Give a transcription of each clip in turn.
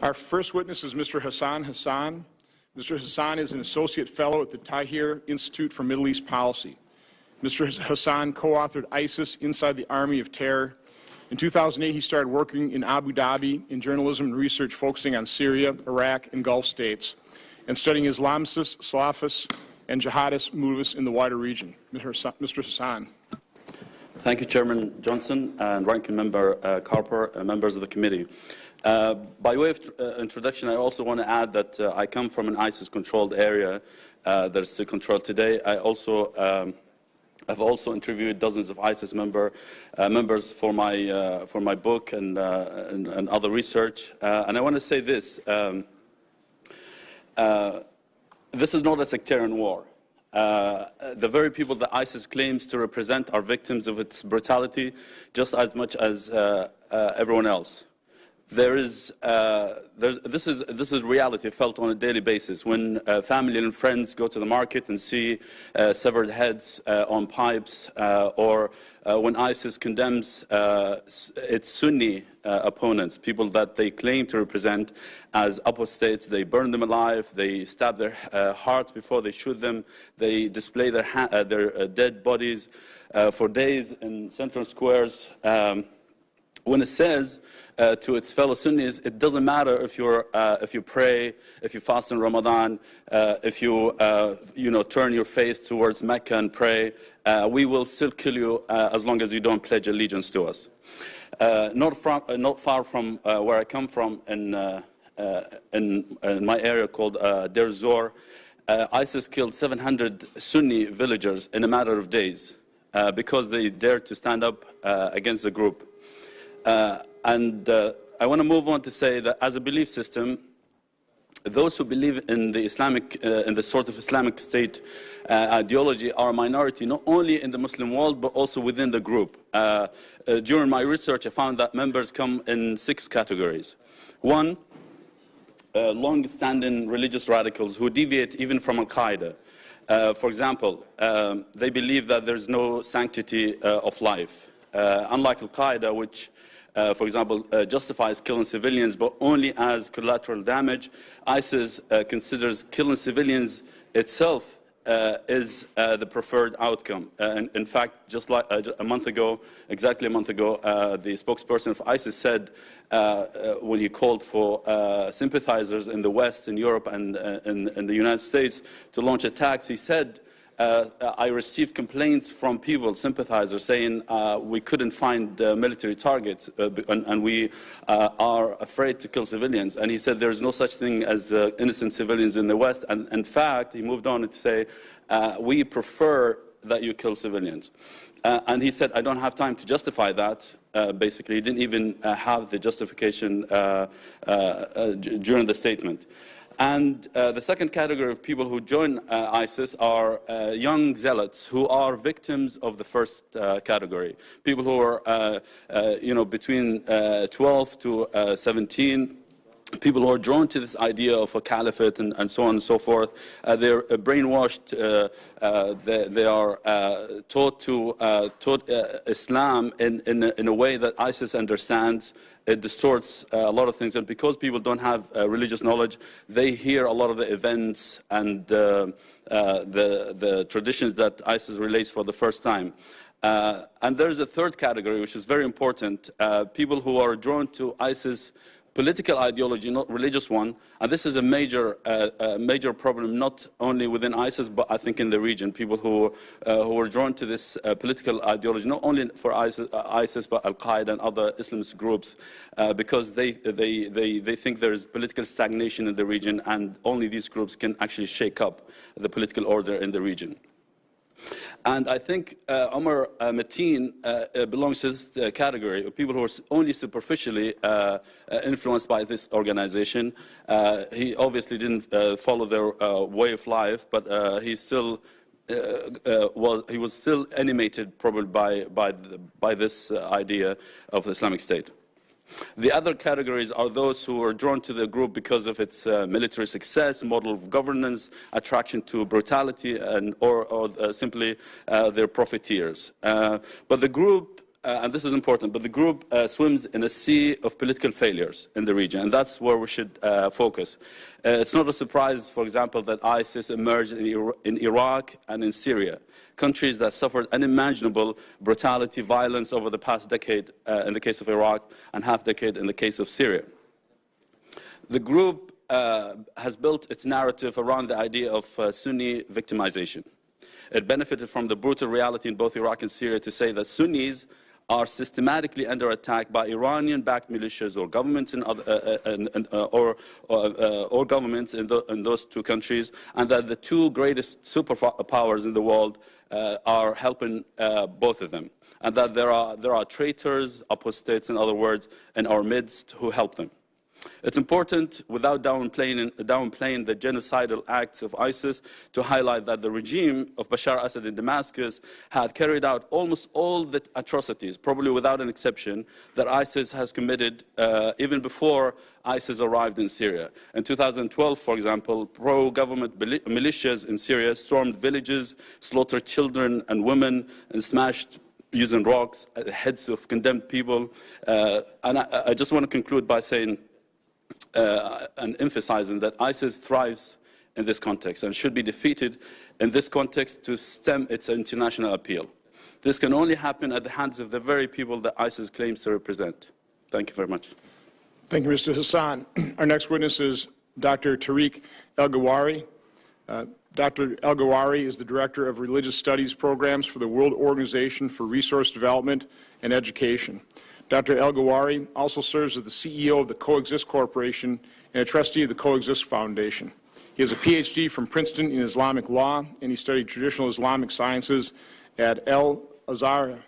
Our first witness is Mr. Hassan Hassan. Mr. Hassan is an associate fellow at the Tahrir Institute for Middle East Policy. Mr. Hassan co-authored ISIS Inside the Army of Terror. In 2008, he started working in Abu Dhabi in journalism and research focusing on Syria, Iraq, and Gulf states, and studying Islamicists, Salafists, and jihadist movements in the wider region. Mr. Hassan. Thank you, Chairman Johnson and Ranking Member Carper, members of the committee. By way of introduction, I also want to add that I come from an ISIS-controlled area that is still controlled today. I've also interviewed dozens of ISIS members for my book and other research. And I want to say this: this is not a sectarian war. The very people that ISIS claims to represent are victims of its brutality just as much as everyone else. This is reality felt on a daily basis when family and friends go to the market and see severed heads on pipes, or when ISIS condemns its Sunni opponents, people that they claim to represent as apostates. They burn them alive, they stab their hearts before they shoot them, they display their dead bodies for days in central squares. When it says to its fellow Sunnis, it doesn't matter if you pray, if you fast in Ramadan, if you turn your face towards Mecca and pray, we will still kill you as long as you don't pledge allegiance to us. Not far from where I come from, in my area called Deir Zor, ISIS killed 700 Sunni villagers in a matter of days because they dared to stand up against the group. I want to move on to say that as a belief system, those who believe in the sort of Islamic State ideology are a minority, not only in the Muslim world, but also within the group. During my research, I found that members come in 6 categories. 1, long-standing religious radicals who deviate even from Al-Qaeda. For example, they believe that there's no sanctity of life. Unlike Al-Qaeda, which for example, justifies killing civilians, but only as collateral damage, ISIS considers killing civilians itself is the preferred outcome. In fact, just like exactly a month ago, the spokesperson of ISIS said, when he called for sympathizers in the West, in Europe, and in the United States to launch attacks, he said, I received complaints from people, sympathizers, saying we couldn't find military targets and we are afraid to kill civilians. And he said there is no such thing as innocent civilians in the West. And in fact, he moved on to say, we prefer that you kill civilians. And he said, I don't have time to justify that. Basically, he didn't even have the justification during the statement. And the second category of people who join ISIS are young zealots who are victims of the first category. People who are, between 12 to 17. People who are drawn to this idea of a caliphate and so on and so forth. They're brainwashed. They are taught Islam in a way that ISIS understands. It distorts a lot of things, and because people don't have religious knowledge, they hear a lot of the events and the traditions that ISIS relates for the first time. And there's a third category, which is very important, people who are drawn to ISIS political ideology, not religious one, and this is a major problem, not only within ISIS, but I think in the region. People who are drawn to this political ideology, not only for ISIS, but Al-Qaeda and other Islamist groups, because they think there is political stagnation in the region, and only these groups can actually shake up the political order in the region. And I think Omar Mateen belongs to this category of people who are only superficially influenced by this organization. He obviously didn't follow their way of life, but he was still animated probably by this idea of the Islamic State. The other categories are those who are drawn to the group because of its military success, model of governance, attraction to brutality, or simply they're profiteers. But the group and this is important, but the group swims in a sea of political failures in the region, and that's where we should focus. It's not a surprise, for example, that ISIS emerged in Iraq and in Syria, countries that suffered unimaginable brutality, violence over the past decade in the case of Iraq, and half-decade in the case of Syria. The group has built its narrative around the idea of Sunni victimization. It benefited from the brutal reality in both Iraq and Syria to say that Sunnis are systematically under attack by Iranian-backed militias or governments or governments in those two countries, and that the two greatest superpowers in the world are helping both of them, and that there are traitors, apostates, in other words, in our midst who help them. It's important, without downplaying the genocidal acts of ISIS, to highlight that the regime of Bashar al-Assad in Damascus had carried out almost all the atrocities, probably without an exception, that ISIS has committed even before ISIS arrived in Syria. In 2012, for example, pro-government militias in Syria stormed villages, slaughtered children and women, and smashed using rocks at the heads of condemned people. And I just want to conclude by saying and emphasizing that ISIS thrives in this context and should be defeated in this context to stem its international appeal. This can only happen at the hands of the very people that ISIS claims to represent. Thank you very much. Thank you, Mr. Hassan. Our next witness is Dr. Tarek Elgawhary. Dr. Elgawhary is the Director of Religious Studies Programs for the World Organization for Resource Development and Education. Dr. Elgawhary also serves as the CEO of the Coexist Corporation and a trustee of the Coexist Foundation. He has a PhD from Princeton in Islamic law, and he studied traditional Islamic sciences at Al-Azhar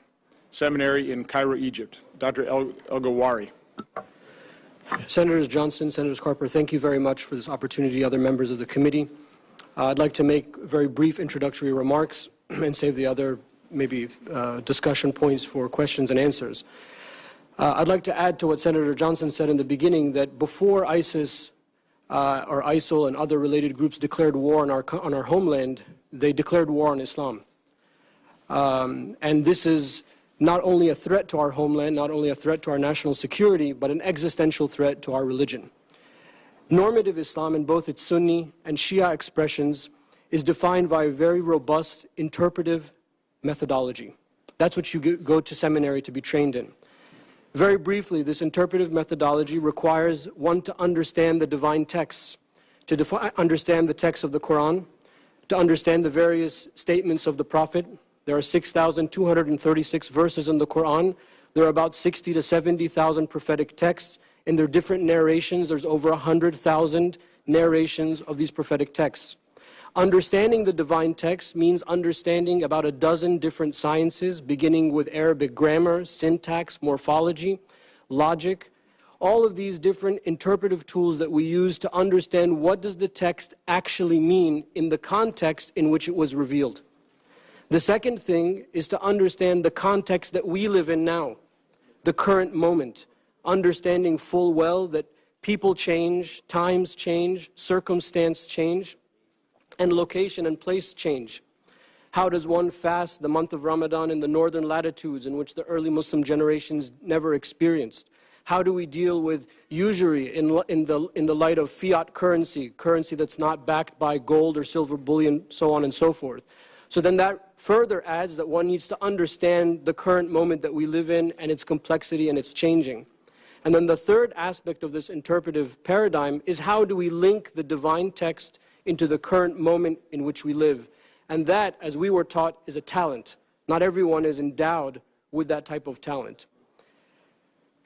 Seminary in Cairo, Egypt. Dr. Elgawhary. Senators Johnson, Senators Carper, thank you very much for this opportunity, other members of the committee. I'd like to make very brief introductory remarks and save the other maybe discussion points for questions and answers. I'd like to add to what Senator Johnson said in the beginning, that before ISIS or ISIL and other related groups declared war on our homeland, they declared war on Islam. And this is not only a threat to our homeland, not only a threat to our national security, but an existential threat to our religion. Normative Islam, in both its Sunni and Shia expressions, is defined by a very robust interpretive methodology. That's what you go to seminary to be trained in. Very briefly, this interpretive methodology requires one to understand the divine texts, to understand the text of the Quran, to understand the various statements of the Prophet. There are 6,236 verses in the Quran. There are about 60 to 70,000 prophetic texts. In their different narrations, there's over 100,000 narrations of these prophetic texts. Understanding the divine text means understanding about a dozen different sciences, beginning with Arabic grammar, syntax, morphology, logic, all of these different interpretive tools that we use to understand what does the text actually mean in the context in which it was revealed. The second thing is to understand the context that we live in now, the current moment, understanding full well that people change, times change, circumstance change, and location and place change. How does one fast the month of Ramadan in the northern latitudes in which the early Muslim generations never experienced? How do we deal with usury in the light of fiat currency that's not backed by gold or silver bullion, so on and so forth? So then that further adds that one needs to understand the current moment that we live in and its complexity and its changing. And then the third aspect of this interpretive paradigm is how do we link the divine text into the current moment in which we live. And that, as we were taught, is a talent. Not everyone is endowed with that type of talent.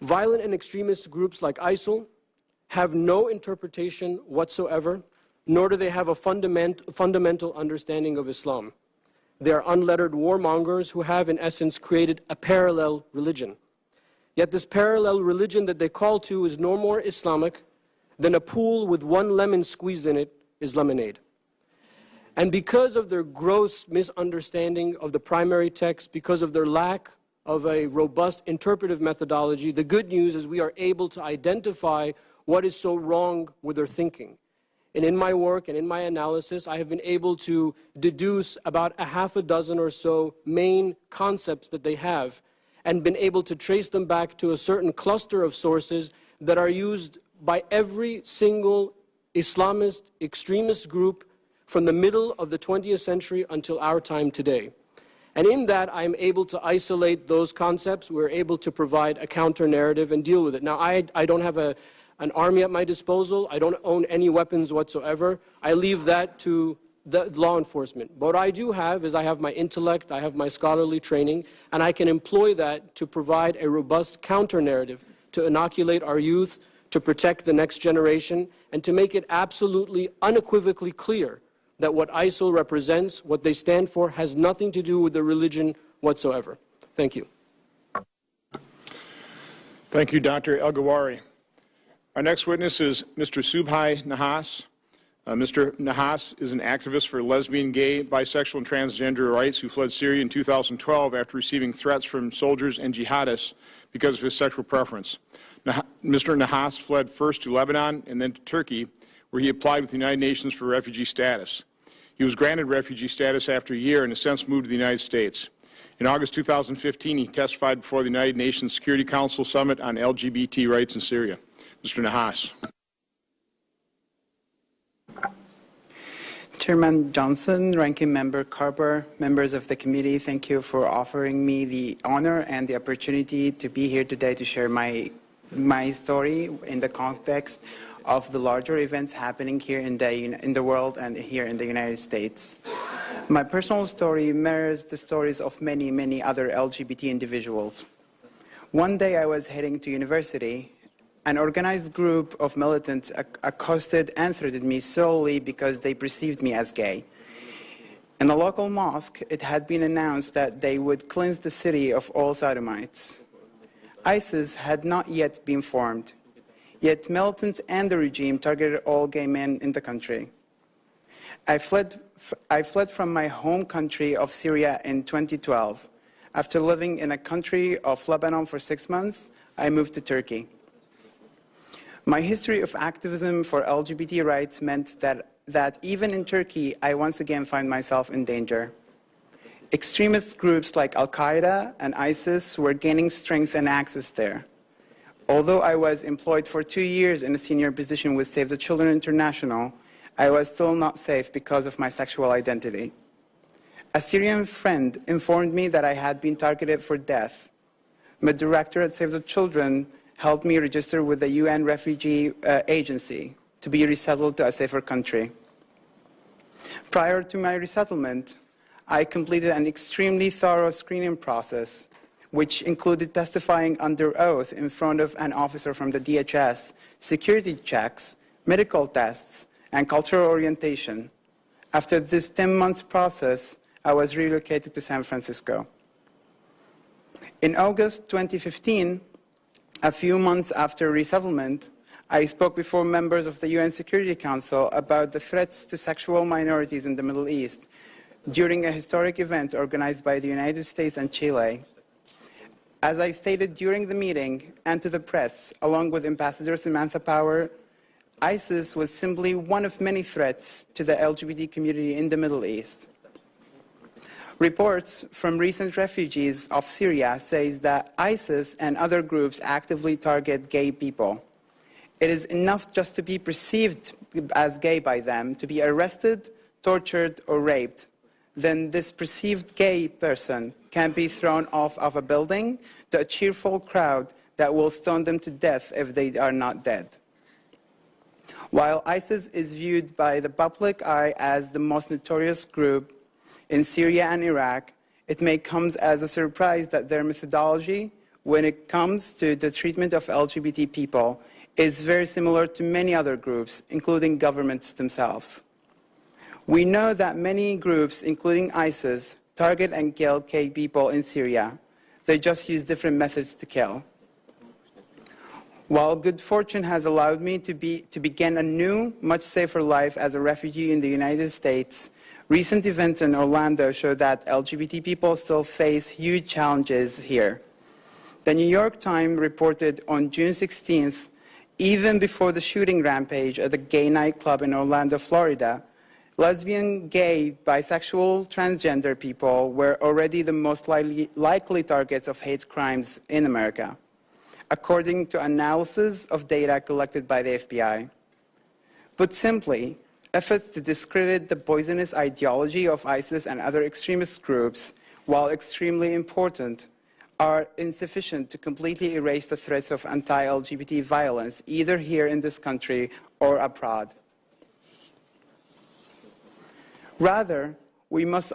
Violent and extremist groups like ISIL have no interpretation whatsoever, nor do they have a fundamental understanding of Islam. They are unlettered warmongers who have, in essence, created a parallel religion. Yet this parallel religion that they call to is no more Islamic than a pool with one lemon squeezed in it is lemonade. And because of their gross misunderstanding of the primary text, because of their lack of a robust interpretive methodology, the good news is we are able to identify what is so wrong with their thinking. And in my work and in my analysis, I have been able to deduce about a half a dozen or so main concepts that they have. and been able to trace them back to a certain cluster of sources that are used by every single Islamist extremist group from the middle of the 20th century until our time today. And in that, I'm able to isolate those concepts. We're able to provide a counter-narrative and deal with it. Now, I don't have an army at my disposal. I don't own any weapons whatsoever. I leave that to the law enforcement. But what I do have is I have my intellect, I have my scholarly training, and I can employ that to provide a robust counter-narrative, to inoculate our youth, to protect the next generation, and to make it absolutely unequivocally clear that what ISIL represents, what they stand for, has nothing to do with the religion whatsoever. Thank you. Thank you, Dr. Elgawhary. Our next witness is Mr. Subhi Nahas. Mr. Nahas is an activist for lesbian, gay, bisexual, and transgender rights who fled Syria in 2012 after receiving threats from soldiers and jihadists because of his sexual preference. Mr. Nahas fled first to Lebanon and then to Turkey, where he applied with the United Nations for refugee status. He was granted refugee status after a year and has since moved to the United States. In August 2015, he testified before the United Nations Security Council Summit on LGBT rights in Syria. Mr. Nahas. Chairman Johnson, Ranking Member Carper, members of the committee, thank you for offering me the honor and the opportunity to be here today to share my story in the context of the larger events happening here in the world and here in the United States. My personal story mirrors the stories of many, many other LGBT individuals. One day I was heading to university. An organized group of militants accosted and threatened me solely because they perceived me as gay. In the local mosque, it had been announced that they would cleanse the city of all sodomites. ISIS had not yet been formed, yet militants and the regime targeted all gay men in the country. I fled from my home country of Syria in 2012. After living in a country of Lebanon for 6 months, I moved to Turkey. My history of activism for LGBT rights meant that even in Turkey, I once again find myself in danger. Extremist groups like Al-Qaeda and ISIS were gaining strength and access there. Although I was employed for 2 years in a senior position with Save the Children International, I was still not safe because of my sexual identity. A Syrian friend informed me that I had been targeted for death. My director at Save the Children helped me register with the UN Refugee Agency to be resettled to a safer country. Prior to my resettlement, I completed an extremely thorough screening process, which included testifying under oath in front of an officer from the DHS, security checks, medical tests, and cultural orientation. After this 10-month process, I was relocated to San Francisco. In August 2015, a few months after resettlement, I spoke before members of the UN Security Council about the threats to sexual minorities in the Middle East during a historic event organized by the United States and Chile. As I stated during the meeting and to the press, along with Ambassador Samantha Power, ISIS was simply one of many threats to the LGBT community in the Middle East. Reports from recent refugees of Syria say that ISIS and other groups actively target gay people. It is enough just to be perceived as gay by them, to be arrested, tortured, or raped. Then this perceived gay person can be thrown off of a building to a cheerful crowd that will stone them to death if they are not dead. While ISIS is viewed by the public eye as the most notorious group in Syria and Iraq, it may come as a surprise that their methodology, when it comes to the treatment of LGBT people, is very similar to many other groups, including governments themselves. We know that many groups, including ISIS, target and kill gay people in Syria. They just use different methods to kill. While good fortune has allowed me to begin a new, much safer life as a refugee in the United States, recent events in Orlando show that LGBT people still face huge challenges here. The New York Times reported on June 16th, even before the shooting rampage at the gay nightclub in Orlando, Florida, Lesbian, gay, bisexual, transgender people were already the most likely targets of hate crimes in America, according to analysis of data collected by the FBI. Put simply, efforts to discredit the poisonous ideology of ISIS and other extremist groups, while extremely important, are insufficient to completely erase the threats of anti-LGBT violence, either here in this country or abroad. Rather, we must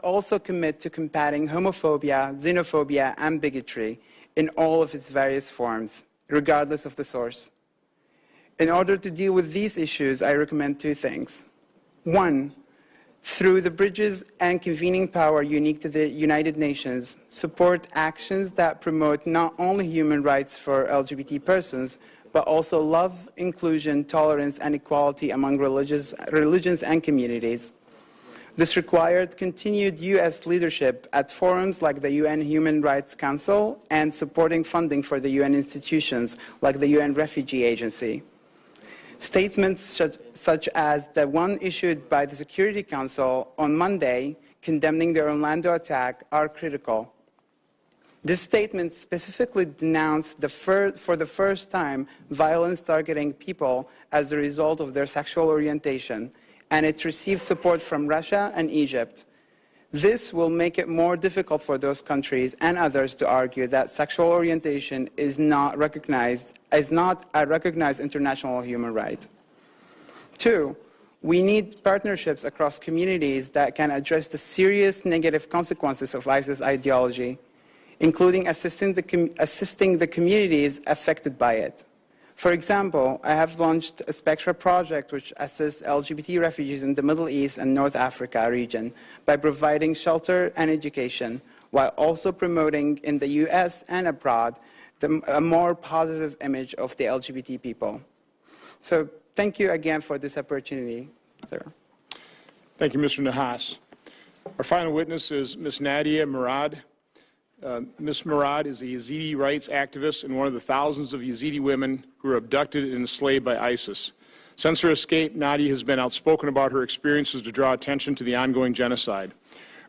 also commit to combating homophobia, xenophobia, and bigotry in all of its various forms, regardless of the source. In order to deal with these issues, I recommend two things. One, through the bridges and convening power unique to the United Nations, support actions that promote not only human rights for LGBT persons, but also love, inclusion, tolerance, and equality among religions and communities. This required continued U.S. leadership at forums like the UN Human Rights Council and supporting funding for the UN institutions like the UN Refugee Agency. Statements such as the one issued by the Security Council on Monday condemning the Orlando attack are critical. This statement specifically denounced for the first time violence targeting people as a result of their sexual orientation, and it received support from Russia and Egypt. This will make it more difficult for those countries and others to argue that sexual orientation is not a recognized international human right. Two, we need partnerships across communities that can address the serious negative consequences of ISIS ideology, including assisting the communities affected by it. For example, I have launched a Spectra project which assists LGBT refugees in the Middle East and North Africa region by providing shelter and education, while also promoting in the US and abroad a more positive image of the LGBT people. So thank you again for this opportunity, sir. Thank you, Mr. Nahas. Our final witness is Ms. Nadia Murad. Ms. Murad is a Yazidi rights activist and one of the thousands of Yazidi women who were abducted and enslaved by ISIS. Since her escape, Nadia has been outspoken about her experiences to draw attention to the ongoing genocide.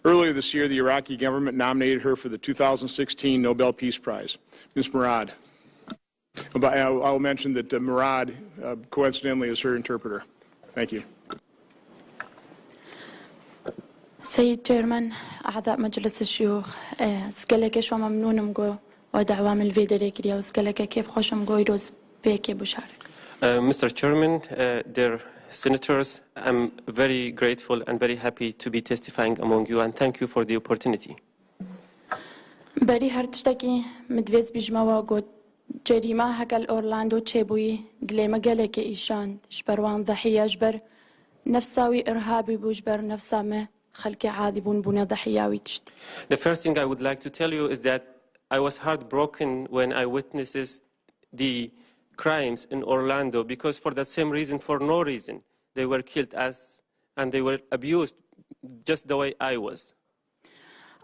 Earlier this year, the Iraqi government nominated her for the 2016 Nobel Peace Prize. Ms. Murad. I'll mention that Murad, coincidentally, is her interpreter. Thank you. سيد جيرمان أعضاء مجلس الشيوخ سكالك شو ممنونم جو ودعوام الفيدري كريا وسكالك كيف خوشم جو يروز بيكي بشارك. Mr. Chairman, dear senators, I'm very grateful and very happy to be testifying among you, and thank you for the opportunity. بري هرتشتكي مدويز بجماوا جو جريمة هكال أورلاندو تشيبوي دلي مقالك إيشان جبروان ضحية جبر نفساوي إرهابي بوجبر نفسا ما The first thing I would like to tell you is that I was heartbroken when I witnessed the crimes in Orlando, because for the same reason, for no reason, they were killed and they were abused just the way I was.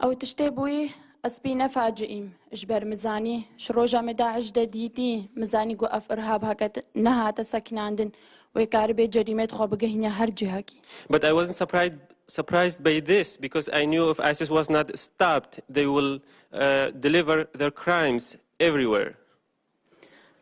أو تشتبوي أسبينا فاجئين إجبر مزاني شروجا مداعش دديتي مزاني جو أف إرهاب هكت نها تسكن عندن ويكاربي جريمة خوابقهنيا هرجهاكي. But I wasn't surprised by this, because I knew if ISIS was not stopped, they will deliver their crimes everywhere.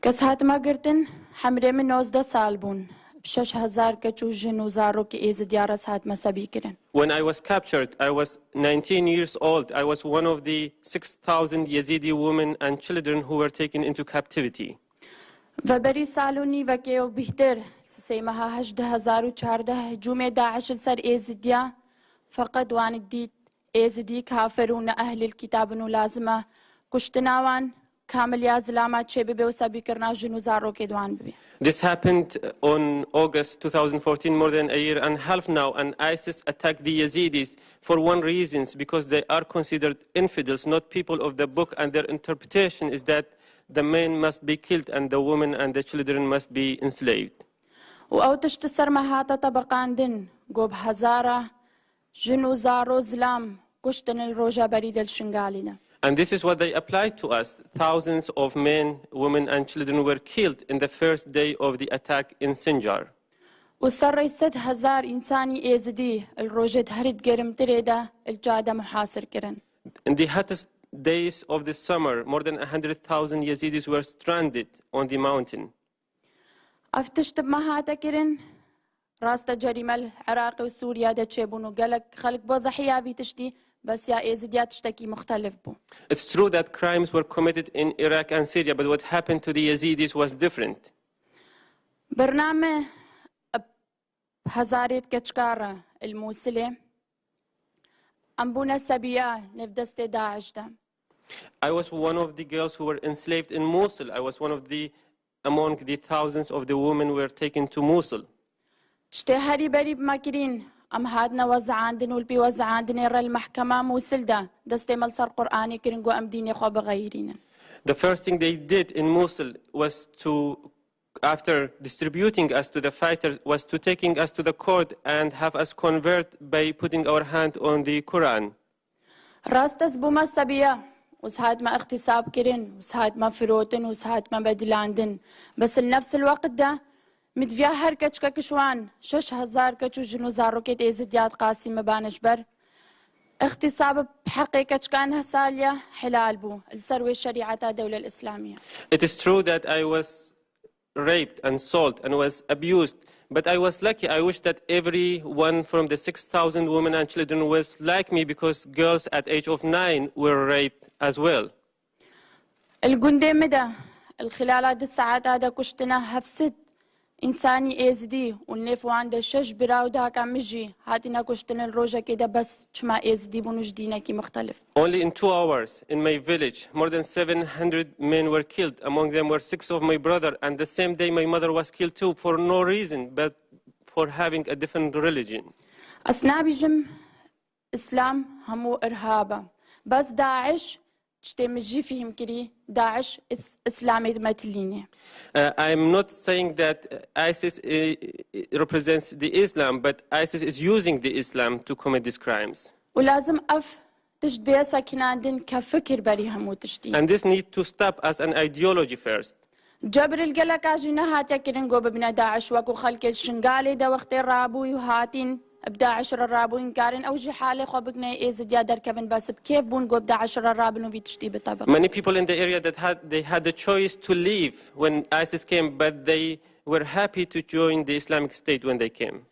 كسهات ما قرتن حمري من 19 سالبون بشش هزار كتشوجن وزارو كإيز ديارة سهات ما سبيكرن. When I was captured, I was 19 years old. I was one of the 6,000 Yazidi women and children who were taken into captivity. فبري سالوني وكيو بيهتر سيمها 18 هجوم داعش السر إيزديا فقد وانديت إيزدي كافرون أهل الكتاب لازمة كشتناوان كامل يازلامات شبه وسبي كرنا جنوزارو كدوان بي. This happened on August 2014, more than a year and a half now, and ISIS attacked the Yazidis for one reason, because they are considered infidels, not people of the book, and their interpretation is that the men must be killed and the women and the children must be enslaved. وأو تشتسر مهاتا طبقان دن قوب هزارة جنو زارو زلام كشتن الروجا بريد الشنغالينا. And this is what they applied to us. Thousands of men, women and children were killed in the first day of the attack in Sinjar. وصري 6,000 إنساني إيزدي الروجد هرد قرم تريدا الجادة محاصر كرن. In the hottest days of the summer, more than 100,000 Yazidis were stranded on the mountain. أفتشتب ما هاتا كرن راستا جريمة العراق وسوريا دا تشيبون وقالك خلق بو ضحية بيتشتي بس يا إيزديات تشتكي مختلف بو. It's true that crimes were committed in Iraq and Syria, but what happened to the Yazidis was different. برنامج هزاريت كتشكارة الموصلة أمبونا سبيا نفدست داعش دا. I was one of the girls who were enslaved in Mosul. I was one of the among the thousands of the women who were taken to Mosul. تشتي هري بريب ماكرين أم هادنا وزعاندن والبي وزعاندن يرى المحكمة موصل دا دستي ملصر قرآني كرنقو أم ديني خو بغيرين. The first thing they did in Mosul was to, after distributing us to the fighters, was to taking us to the court and have us convert by putting our hand on the Quran. راستس بوما سبيا وسهاد ما اغتصاب كرن وسهاد ما فروتن وسهاد ما بدلاندن بس لنفس الوقت ده مدفيا هر كچ كشوان 6,000 كچو جنو زاروكيت إيزديات قاسم بانشبر اغتصاب بحقيقة كان هساليا حلال بو السروي الشريعة الدولة الإسلامية. It is true that I was raped and sold and was abused, but I was lucky. I wish that everyone from the 6,000 women and children was like me, because girls at age of 9 were raped as well. الجندي مدى الخلالات الساعات هذا كشتنا هفسد إنساني إيزدي والنيف وعنده شش براو داك عمجي هاتنا كشتنا الروجة كده بس شما إيزدي بنوجدينا كي مختلف. Only in 2 hours in my village, more than 700 men were killed. Among them were 6 of my brother, and the same day my mother was killed too, for no reason but for having a different religion. أسنابجم إسلام همو إرهابا بس داعش تشتمجي فيهم كري داعش إسلامي متليني. I'm not saying that ISIS represents the Islam, but ISIS is using the Islam to commit these crimes. ولازم تشبيه ساكناندن كفكر بري همو تشتي. And this needs to stop as an ideology first. جبر القلق اجينا هاتيا كرن جو ببنا داعش وكو خلق الشنقالي دا وقت الرابو وهاتين بداعش الرابو إنكارن أو جي حالة خو بقنا إيزد يا دركبن بس بكيف بون جو بداعش الرابو وبيتشتي بطبق. Many people in the area that had the choice to leave when ISIS came, but they were happy to join the Islamic State when they came.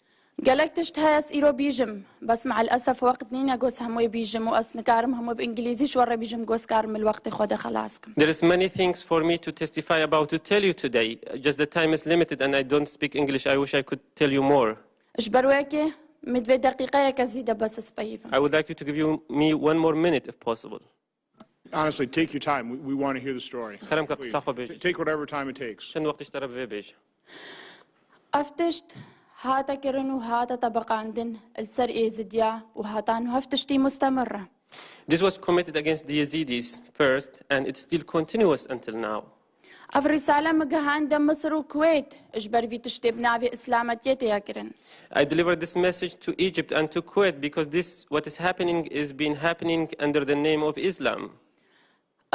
قالك تشتهاس إيرو بيجم بس مع الأسف وقت نينا جوس همو بيجم وأسنكارم همو بإنجليزي شو ورا بيجم جوس كارم الوقت خدا خلاصكم. There is many things for me to testify about to tell you today. Just the time is limited and I don't speak English. I wish I could tell you more. إجبروكي مدوي دقيقة كزيدة بس سبيفا. I would like you to give me 1 more minute if possible. Honestly, take your time. We want to hear the story. Please. Take whatever time it takes. أفتشت هاتا كرن وهاتا طبق عندن السر إيزديا وهاتان هفتشتي مستمرة. This was committed against the Yazidis first, and it still continuous until now. الرسالة مجهان دم مصر والكويت إجبر في تشتي بنابي إسلامتيتي يا كرن. I delivered this message to Egypt and to Kuwait because this what is happening is being happening under the name of Islam.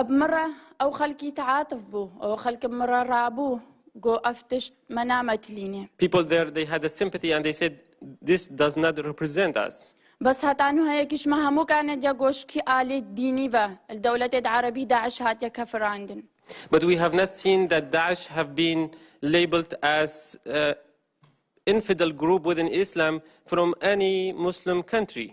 بمرة أو خلكي تعاطف بو أو خلك بمرة رابو جو أفتشت منامت ليني. People there, they had a sympathy and they said this does not represent us. بس هاتانو هيك اسمها مو كانت يا جوشكي آلة ديني با الدولة العربية داعش هات يا كفر عندن. But we have not seen that Daesh have been labeled as infidel group within Islam from any Muslim country.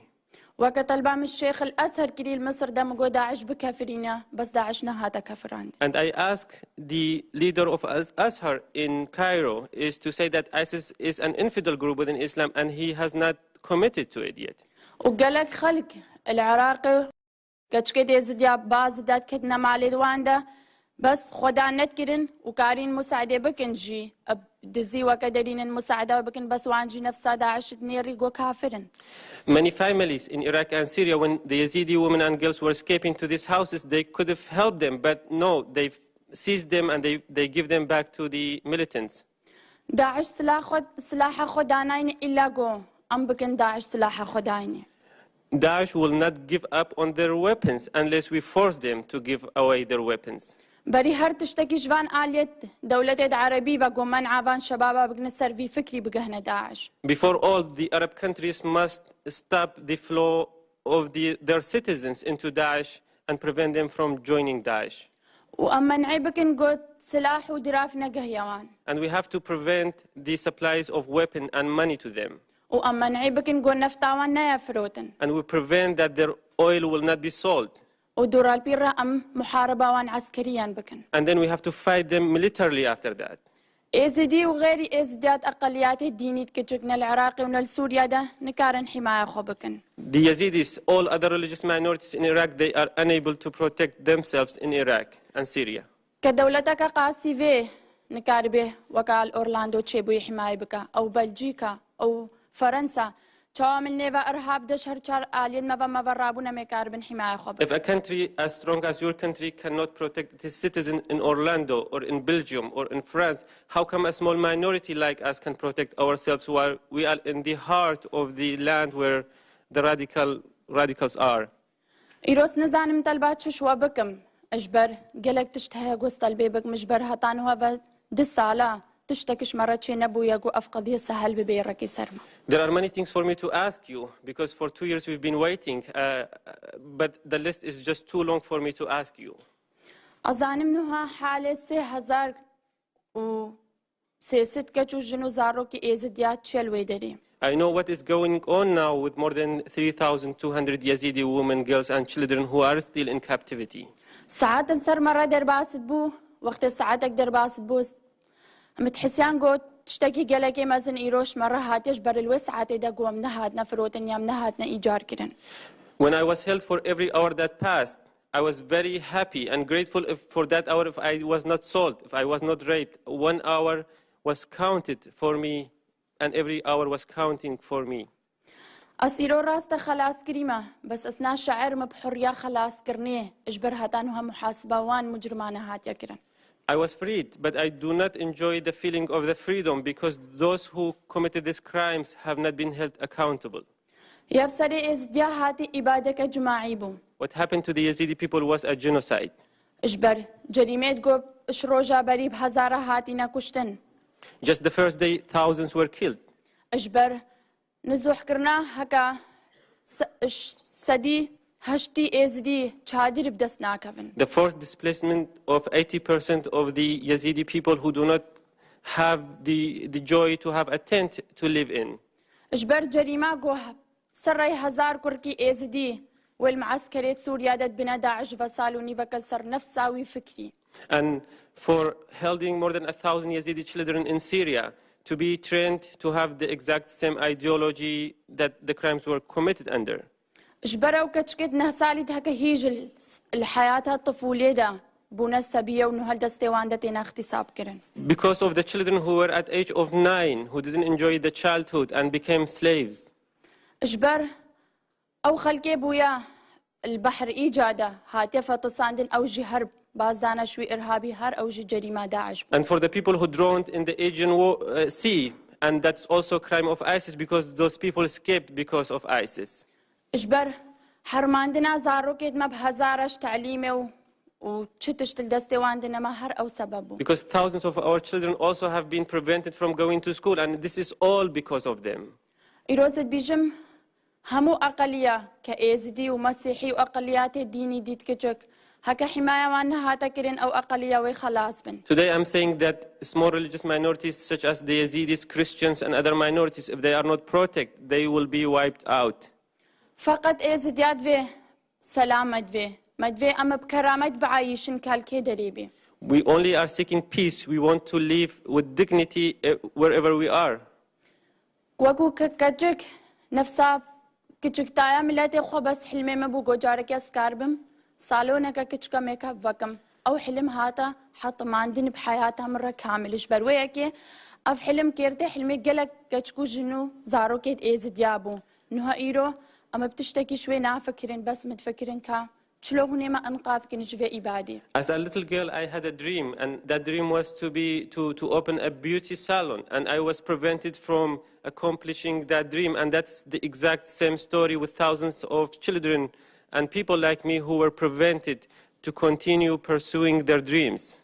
وقت البام الشيخ الأزهر كري مصر دم جو داعش بكافرين بس داعش نهاتا كفر عندن. And I ask the leader of Azhar in Cairo is to say that ISIS is an infidel group within Islam and he has not committed to it yet. وقالك خلق العراقي كتشكي ديزديا بازدات كدنا مالي دواندا بس خدا نتكرن وكارين مساعدة بكنجي دزي وكدرين المساعدة وبكن بس وانجي نفسها داعش نيري جو كافرن. Many families in Iraq and Syria, when the Yazidi women and girls were escaping to these houses, they could have helped them, but no, they seized them and they give them back to the militants. داعش سلاح خدانين إلا جو أم بكن داعش سلاح خدانين. Daesh will not give up on their weapons unless we force them to give away their weapons. بری هر تشتکی جوان آلیت دولت عربی و گمان عوان شبابا بگن سروی فکری بگهن داعش. Before all, the Arab countries must stop the flow of their citizens into Daesh and prevent them from joining Daesh. وأما نعيبكن قد سلاح ودراف نجهيوان. And we have to prevent the supplies of weapon and money to them. وأما نعيبكن قد نفتاوان نيا فروتن. And we prevent that their oil will not be sold. ودور البيرة محاربة وان عسكريا بكن. And then we have to fight them militarily after that. إزدي وغير إزديات أقليات الدينية كجكنا العراقي ونال سوريا ده نكارن حماية خبكن. The Yazidis, all other religious minorities in Iraq, they are unable to protect themselves in Iraq and Syria. كدولتك قاسي فيه نكاربه وكال أورلاندو تشيبوي حماية بك أو بلجيكا أو فرنسا. شوامل نيفا إرهاب دشهر شار آلين ما برابونا مكاربن حماية خبك. If a country as strong as your country cannot protect its citizens in Orlando or in Belgium or in France, how come a small minority like us can protect ourselves while we are in the heart of the land where the radicals are? إيروس نزانم طلبات شو بكم أجبر قلق تشتهي قوس البيبك مجبر هطانوها بدسالة تشتكش مرة شي نبو يقو أفقدية سهل ببيرك سرما. There are many things for me to ask you because for 2 years we've been waiting, but the list is just too long for me to ask you. أظانم نوها حالة 3000 و 6 كتو جنو زارو كي إيزديات شلوي داري. I know what is going on now with more than 3,200 Yazidi women, girls and children who are still in captivity. ساعات السر مرة درباست بو وقت ساعتك درباست بو متحسيان قوت تشتكي قلقي مازن إيروش مرة هاتيش بر الوسعة تيدا قوم نهاتنا فروتن يام نهاتنا إيجار كرن. When I was held for every hour that passed, I was very happy and grateful for that hour if I was not sold, if I was not raped. 1 hour was counted for me and every hour was counting for me. أسيرو راستا خلاص كريمة بس أثناء شعر مبحرية خلاص كرنيه إجبر هاتانوها محاسبة وان مجرمانة هاتيا كرن. I was freed, but I do not enjoy the feeling of the freedom because those who committed these crimes have not been held accountable. يبصري إزديا هاتي إبادك جماعي بو. What happened to the Yazidi people was a genocide. إجبر جريمة قوب إشروجا بريب هزارة هاتينا كشتن. Just the first day, thousands were killed. إجبر نزوح كرنا هكا سدي هشتي إزدي شادر بدسنا كفن. The forced displacement of 80% of the Yazidi people who do not have the joy to have a tent to live in. إجبر جريمة قوه سري هزار كركي إزدي والمعسكرية سوريا دد بنا داعش فصالوني بكسر نفساوي فكري. And for holding more than 1,000 Yazidi children in Syria to be trained to have the exact same ideology that the crimes were committed under. إجبروا وكتشكت نهسالي هكا هيج الحياة الطفولية دا بونا السبية ونهال دستيوان دتنا اغتصاب كرن. Because of the children who were at age of 9 who didn't enjoy the childhood and became slaves. إجبر أو خلقي بويا البحر إيجادا هاتي فتصاندن أوجي هرب بازدانا شوي إرهابي هر أوجي جريمة داعش. And for the people who drowned in the Aegean Sea, and that's also a crime of ISIS because those people escaped because of ISIS. إجبر حرماندنا زاروكيد ما بهزارش تعليمه وشتش تلدستيواندنا ما هر أو سببه. Because thousands of our children also have been prevented from going to school, and this is all because of them. إيروزد بيجم همو أقلية كإيزدي ومسيحي وأقليات الديني ديت كجك هكا حماية وانها تكرين أو أقلية وخلاص بن. Today I'm saying that small religious minorities such as the Yazidis, Christians and other minorities, if they are not protected, they will be wiped out. فقط إيزديات في سلامت في مدفي أما بكرامت بعايشن كالكي دريبي. We only are seeking peace. We want to live with dignity wherever we are. وكو كجك نفسا كجك تايا ملاتي خو بس حلمي مبو جارك يسكاربم صالونك كجك ميكا وكم أو حلم هاتا حط ما عندن بحياتها مرة كامل إجبر وياكي أف حلم كيرتي حلمي قلق كجكو جنو زارو كيد إيزد يابو نها إيرو أما بتشتكي شوي نافكرين بس متفكرين كا شلو هني ما أنقاذك نجفي إبادي. As a little girl, I had a dream, and that dream was to open a beauty salon, and I was prevented from accomplishing that dream, and that's the exact same story with thousands of children and people like me who were prevented to continue pursuing their dreams.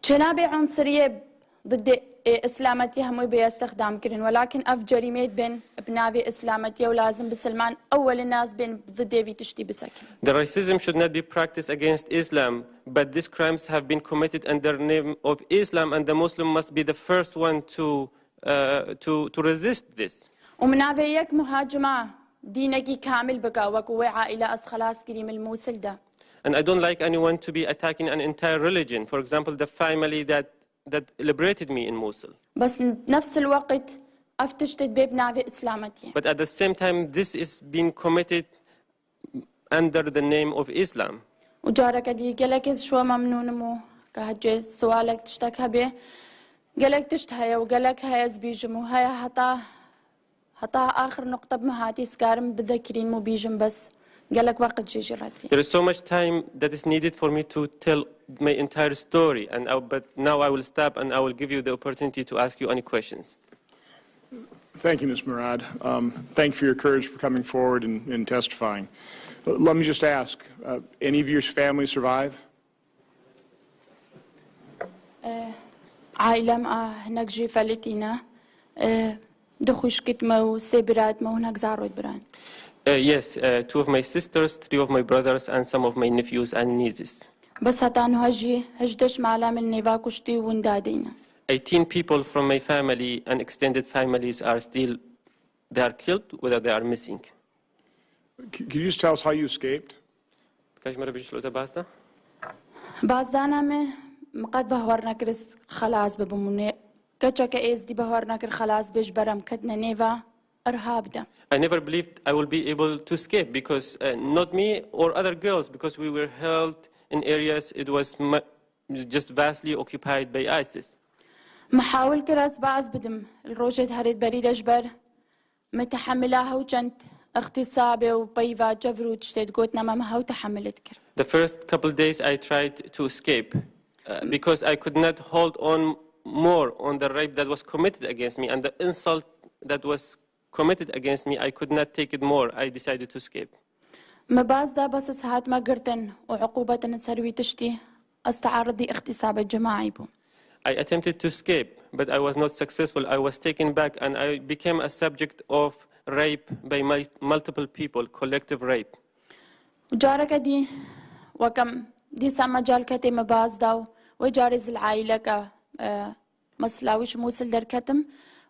جناب عنصرية ضد إسلامتي هموي بيستخدام كرين ولكن أف جريمات بين بنابي إسلامتي ولازم بسلمان أول الناس بين ضد في تشتي بسكن. The racism should not be practiced against Islam, but these crimes have been committed under the name of Islam, and the Muslim must be the first one to resist this. ومنابي يك مهاجمة دينكي كامل بقى وقوة عائلة أس خلاص كريم الموصل ده. And I don't like anyone to be attacking an entire religion. For example, the family that liberated me in Mosul. بس نفس الوقت أفتشتت ببنابي إسلامتي. But at the same time, this is being committed under the name of Islam. وجارك دي قالك شو ممنون مو كهجي سؤالك تشتكى به قالك تشتهي وقالك هاي زبيجم وهاي هطا آخر نقطة بمهاتي سكارم بذكرين مو بيجم بس قالك وقت جي جرات بي. There is so much time that is needed for me to tell my entire story, but now I will stop and I will give you the opportunity to ask you any questions. Thank you, Ms. Murad. Thank you for your courage for coming forward and testifying. Let me just ask, any of your family survive? عائلة هناك جي فلتينا دخوش كتمة وسيبرات ما هناك زارود بران. Yes, 2 of my sisters, 3 of my brothers, and some of my nephews and nieces. بس هتانو هجي هجدش معلم النيفا كشتي وندادينا. 18 people from my family and extended families are still, they are killed, whether they are missing. Could you just tell us how you escaped? بازدانا مي مقد بهورنا كرس خلاص ببموني كتشك إيز دي بهورنا كر خلاص بيش برم كتنا نيفا إرهاب ده. I never believed I will be able to escape because not me or other girls, because we were held in areas it was just vastly occupied by ISIS. محاول كراس باز بدم الروجة هريد بريد أجبر متحملها وجنت اغتصابي وبيفا جفرو تشتت قوتنا ما هو تحملت كر. The first couple days I tried to escape because I could not hold on more on the rape that was committed against me and the insult that was committed against me. I could not take it more. I decided to escape. ما باز دا بس ساعات ما قرتن وعقوبة تسروي تشتي استعرضي اغتصاب الجماعي بو. I attempted to escape, but I was not successful. I was taken back and I became a subject of rape by multiple people, collective rape. وجارك دي وكم دي سما جال كتي مباز داو وجارز العائلة ك مسلاويش موصل در كتم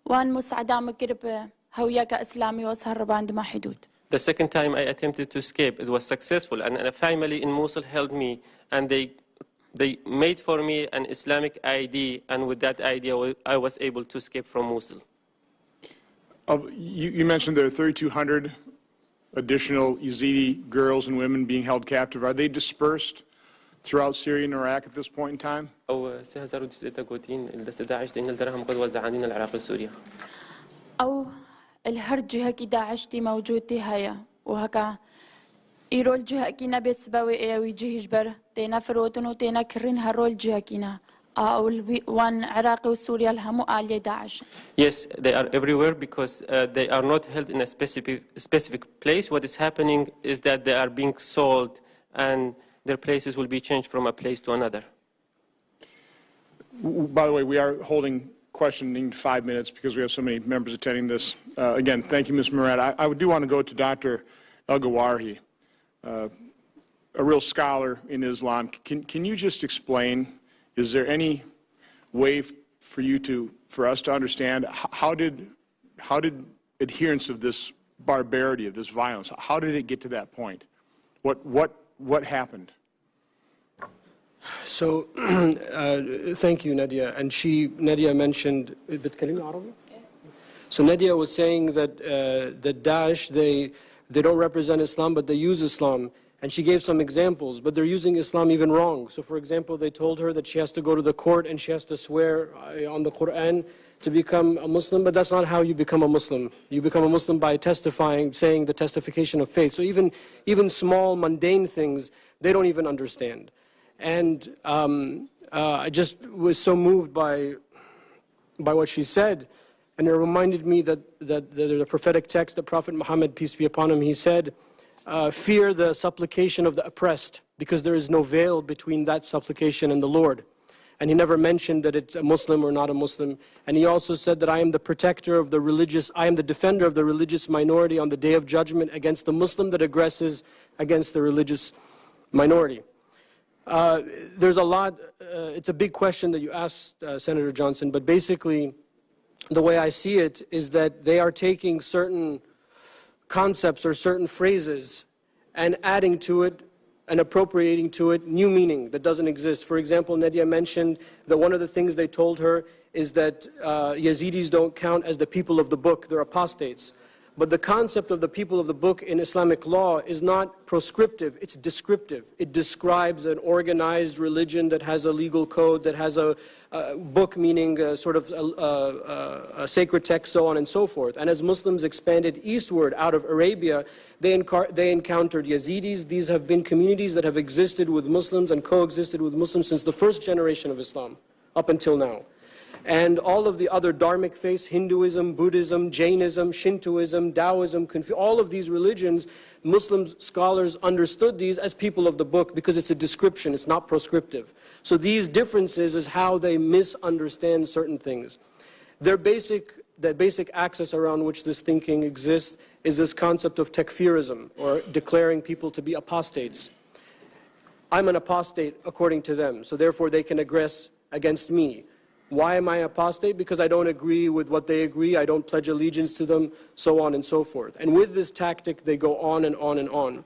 وان مساعدة مكرب هوية كإسلامي وسهر باند ما حدود. The second time I attempted to escape, it was successful, and a family in Mosul held me, and they made for me an Islamic ID, and with that ID I was able to escape from Mosul. You mentioned there are 3,200 additional Yazidi girls and women being held captive. Are they dispersed throughout Syria and Iraq at this point in time? أو الهرجة هكي داعشتي موجودتي هيا وهكا إيرول جهة كينا بيسبوي إيوي جهش بر تينا فروتن وتينا كرين هرول جهة كينا أو وان عراقي وسوريا الهمو آلية داعش. Yes, they are everywhere because they are not held in a specific place. What is happening is that they are being sold and their places will be changed from a place to another. By the way, we are holding questioning 5 minutes because we have so many members attending this. Again, thank you, Ms. Murad. I do want to go to Dr. Elgawhary, a real scholar in Islam. Can you just explain, is there any way for us to understand how did adherence of this barbarity, of this violence, how did it get to that point? What happened? So, thank you, Nadia. And Nadia mentioned, so Nadia was saying that that Daesh, they don't represent Islam, but they use Islam. And she gave some examples, but they're using Islam even wrong. So, for example, they told her that she has to go to the court and she has to swear on the Quran to become a Muslim, but that's not how you become a Muslim. You become a Muslim by testifying, saying the testification of faith. So even small, mundane things, they don't even understand. And I just was so moved by what she said, and it reminded me that there's a prophetic text that Prophet Muhammad, peace be upon him, he said, fear the supplication of the oppressed, because there is no veil between that supplication and the Lord. And he never mentioned that it's a Muslim or not a Muslim. And he also said that I am the protector of the religious, I am the defender of the religious minority on the day of judgment against the Muslim that aggresses against the religious minority. There's a lot, it's a big question that you asked, Senator Johnson, but basically the way I see it is that they are taking certain concepts or certain phrases and adding to it and appropriating to it new meaning that doesn't exist. For example, Nadia mentioned that one of the things they told her is that Yazidis don't count as the people of the book, they're apostates. But the concept of the people of the book in Islamic law is not proscriptive, it's descriptive. It describes an organized religion that has a legal code, that has a book meaning sort of a sacred text, so on and so forth. And as Muslims expanded eastward out of Arabia, they encountered Yazidis. These have been communities that have existed with Muslims and coexisted with Muslims since the first generation of Islam, up until now. And all of the other dharmic faiths, Hinduism, Buddhism, Jainism, Shintoism, Taoism, all of these religions, Muslim scholars understood these as people of the book because it's a description, it's not proscriptive. So these differences is how they misunderstand certain things. The basic axis around which this thinking exists is this concept of takfirism, or declaring people to be apostates. I'm an apostate according to them, so therefore they can aggress against me. Why am I apostate? Because I don't agree with what they agree, I don't pledge allegiance to them, so on and so forth. And with this tactic, they go on and on and on.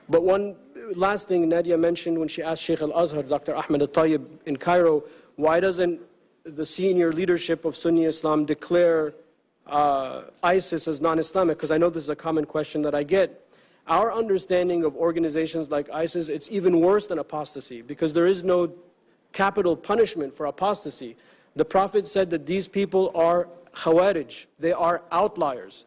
But one last thing Nadia mentioned when she asked Sheikh al-Azhar, Dr. Ahmed al-Tayyib in Cairo, why doesn't the senior leadership of Sunni Islam declare ISIS as non-Islamic? Because I know this is a common question that I get. Our understanding of organizations like ISIS, it's even worse than apostasy, because there is no capital punishment for apostasy. The Prophet said that these people are khawarij, they are outliers.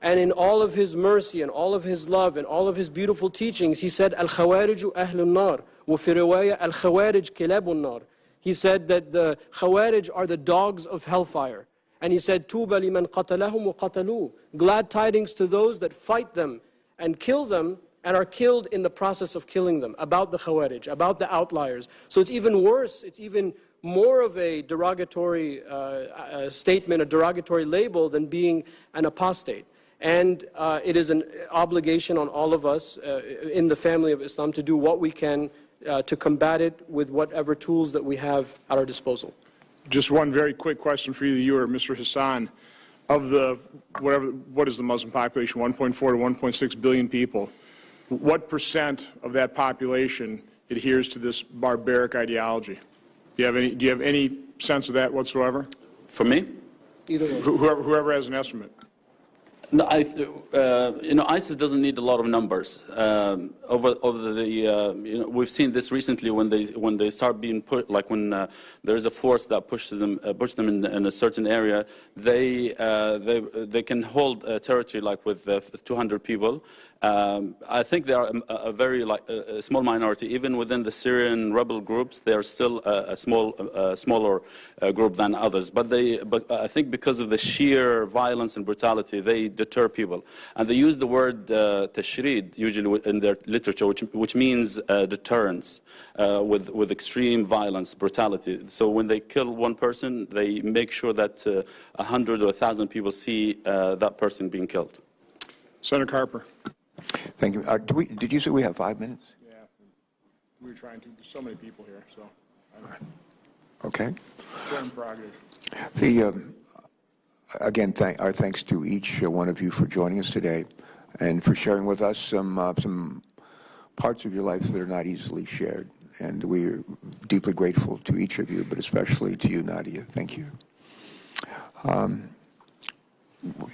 And in all of his mercy and all of his love and all of his beautiful teachings, he said, Al-Khawariju Ahlun Nar, wa fi riwaya Al-Khawarij Kilabun Nar. He said that the Khawarij are the dogs of hellfire. And he said, Tuba liman qatalahum wa qatalu. Glad tidings to those that fight them and kill them and are killed in the process of killing them, about the Khawarij, about the outliers. So it's even worse, it's even more of a derogatory statement, a derogatory label than being an apostate. And it is an obligation on all of us in the family of Islam to do what we can to combat it with whatever tools that we have at our disposal. Just one very quick question for you or Mr. Hassan. Of the, what is the Muslim population, 1.4 to 1.6 billion people, what percent of that population adheres to this barbaric ideology? Do you have any sense of that whatsoever? For me? Either way. Whoever has an estimate. No, ISIS doesn't need a lot of numbers. Over the, we've seen this recently when they start being put, like when there is a force that pushes them in a certain area, they can hold a territory like with 200 people. I think they are a very a small minority. Even within the Syrian rebel groups, they are still a smaller group than others. But I think because of the sheer violence and brutality, they deter people. And they use the word tashrid usually in their literature, which means deterrence with extreme violence, brutality. So when they kill one person, they make sure that 100 or 1,000 people see that person being killed. Senator Carper. Thank you. Did you say we have 5 minutes? Yeah, we were trying to. There's so many people here, so. Okay. Short prerogative. Again, our thanks to each one of you for joining us today and for sharing with us some parts of your life that are not easily shared. And we're deeply grateful to each of you, but especially to you, Nadia. Thank you.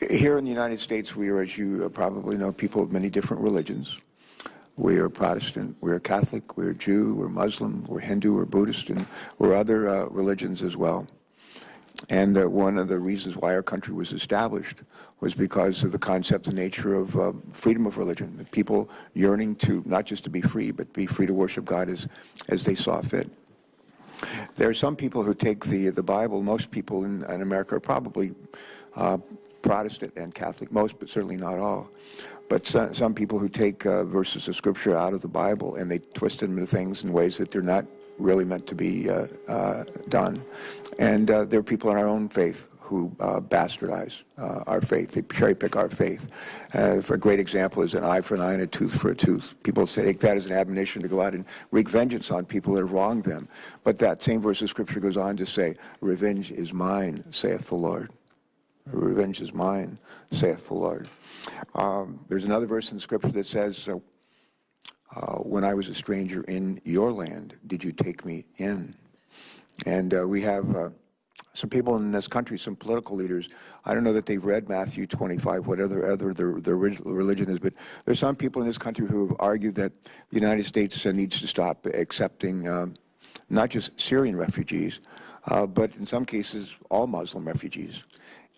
Here in the United States, we are, as you probably know, people of many different religions. We are Protestant, we're Catholic, we're Jew, we're Muslim, we're Hindu, we're Buddhist, and we're other religions as well. And one of the reasons why our country was established was because of the concept and nature of freedom of religion, people yearning to not just to be free, but be free to worship God as they saw fit. There are some people who take the Bible, most people in America are probably Protestant and Catholic, most, but certainly not all. But some people who take verses of Scripture out of the Bible and they twist them into things in ways that they're not really meant to be done. And there are people in our own faith who bastardize our faith. They cherry pick our faith. For a great example is an eye for an eye and a tooth for a tooth. People take that as an admonition to go out and wreak vengeance on people that have wronged them. But that same verse of Scripture goes on to say, "Revenge is mine, saith the Lord." Revenge is mine, saith the Lord. There's another verse in Scripture that says, when I was a stranger in your land, did you take me in? And we have some people in this country, some political leaders, I don't know that they've read Matthew 25, whatever their religion is, but there's some people in this country who have argued that the United States needs to stop accepting not just Syrian refugees, but in some cases, all Muslim refugees.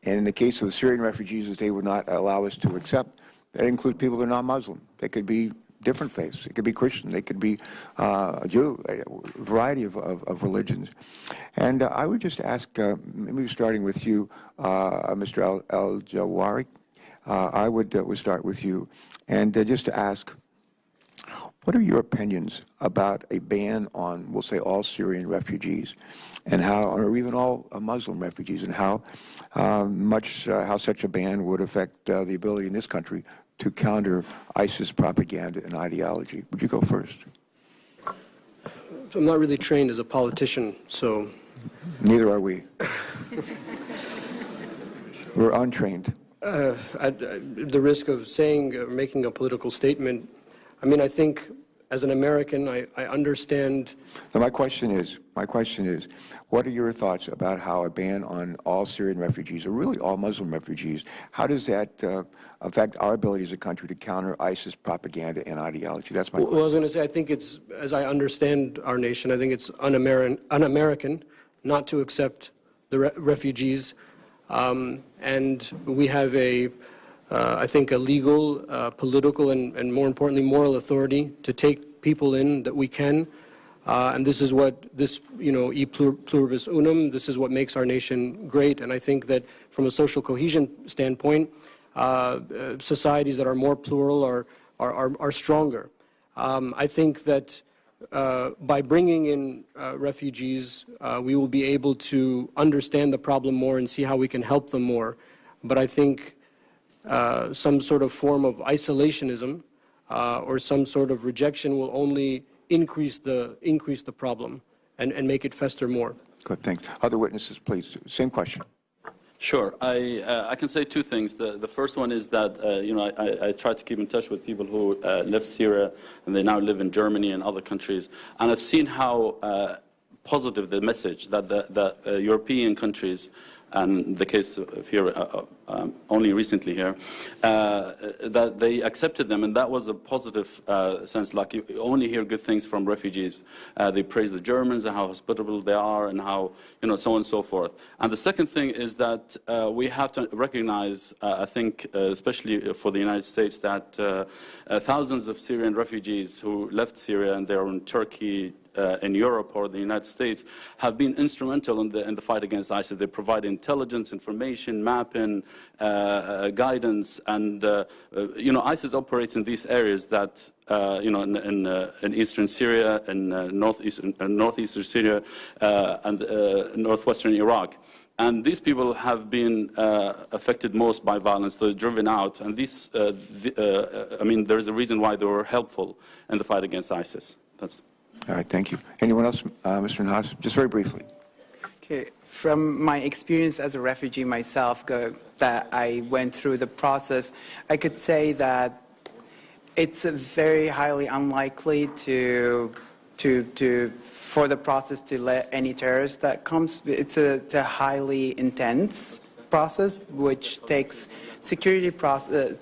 And in the case of the Syrian refugees, that they would not allow us to accept, that includes people that are non-Muslim. They could be different faiths. It could be Christian. They could be Jew, a variety of religions. And I would just ask, maybe starting with you, Mr. Elgawhary, I would start with you, and just to ask, what are your opinions about a ban on, we'll say, all Syrian refugees, and how, or even all Muslim refugees, and how how such a ban would affect the ability in this country to counter ISIS propaganda and ideology? Would you go first? I'm not really trained as a politician, so... Neither are we. We're untrained. At the risk of saying, making a political statement, I mean, I think as an American, I understand... Now, my question is, what are your thoughts about how a ban on all Syrian refugees, or really all Muslim refugees, how does that affect our ability as a country to counter ISIS propaganda and ideology? That's my question. Well, I was going to say, I think it's, as I understand our nation, I think it's un-American not to accept the refugees. And we have I think, a legal, political, and more importantly, moral authority to take people in that we can. And this is what this, e pluribus unum, this is what makes our nation great. And I think that from a social cohesion standpoint, societies that are more plural are stronger. I think that by bringing in refugees, we will be able to understand the problem more and see how we can help them more. But I think some sort of form of isolationism or some sort of rejection will only increase the problem and make it fester more. Good, thanks. Other witnesses, please. Same question. Sure. I can say two things. The first one is that, I try to keep in touch with people who left Syria and they now live in Germany and other countries. And I've seen how positive the message that the European countries, and the case of here, only recently here, that they accepted them, and that was a positive sense. Like, you only hear good things from refugees. They praise the Germans and how hospitable they are, and how, so on and so forth. And the second thing is that we have to recognize, I think, especially for the United States, that thousands of Syrian refugees who left Syria and they're in Turkey, in Europe or the United States, have been instrumental in the fight against ISIS. They provide intelligence, information, mapping, guidance, and ISIS operates in these areas that in eastern Syria, in northeastern Syria, and northwestern Iraq. And these people have been affected most by violence. They're driven out, and these, there is a reason why they were helpful in the fight against ISIS. That's. All right, thank you. Anyone else? Mr. Nahas, just very briefly. Okay, from my experience as a refugee myself, that I went through the process, I could say that it's very highly unlikely for the process to let any terrorist that comes. It's a highly intense process, which takes security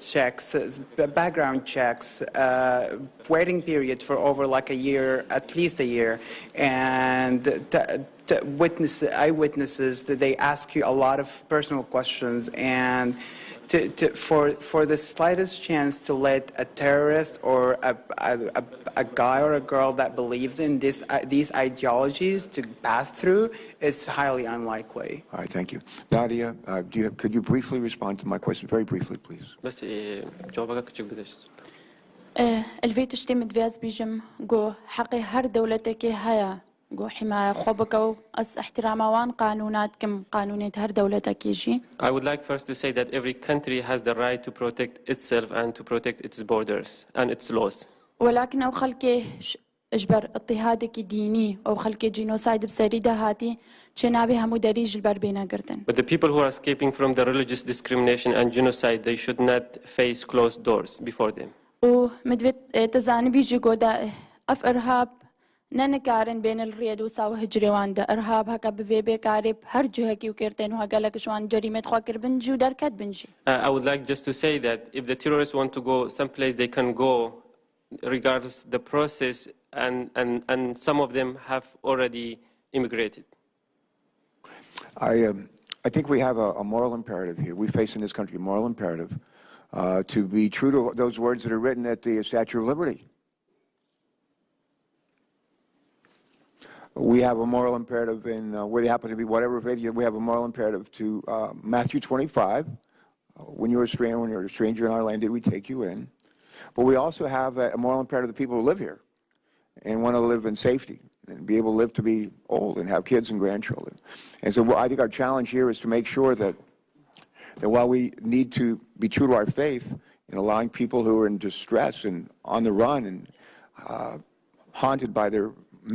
checks, background checks, waiting period for over like a year, at least a year, and eyewitnesses that they ask you a lot of personal questions, and for the slightest chance to let a terrorist or a guy or a girl that believes in these ideologies to pass through is highly unlikely. All right, thank you. Nadia, could you briefly respond to my question? Very briefly, please. بس جوابك küçük bir داشت. الفيت اشتي مدبياز بيجم جو حقي هر دولتك هيا جو حماية خبكو أس احتراموان قانونات كم قانونية هر دولتك يجي. I would like first to say that every country has the right to protect itself and to protect its borders and its laws. ولكن أو خلكي اجبر اضطهادك ديني أو خلكي جينوسايد بسريدة هاتي چنابي همو دريج البر بينا قرتن. But the people who are escaping from the religious discrimination and genocide, they should not face closed doors before them. ومدبت تزاني بيجي قودا أف إرهاب ننكارن بين الريد وساو هجروان دا إرهاب هكا بفيبي كارب هر جهكي وكيرتين وهكا لك شوان جريمة خواكر بنجي ودركات بنجي. I would like just to say that if the terrorists want to go someplace, they can go regardless the process, and some of them have already immigrated. I think we have a moral imperative here. We face in this country a moral imperative to be true to those words that are written at the Statue of Liberty. We have a moral imperative in where they happen to be, whatever faith we have a moral imperative to Matthew 25. When you're a stranger in our land, did we take you in? But we also have a moral imperative to the people who live here and want to live in safety and be able to live to be old and have kids and grandchildren. And so I think our challenge here is to make sure that while we need to be true to our faith in allowing people who are in distress and on the run and haunted by their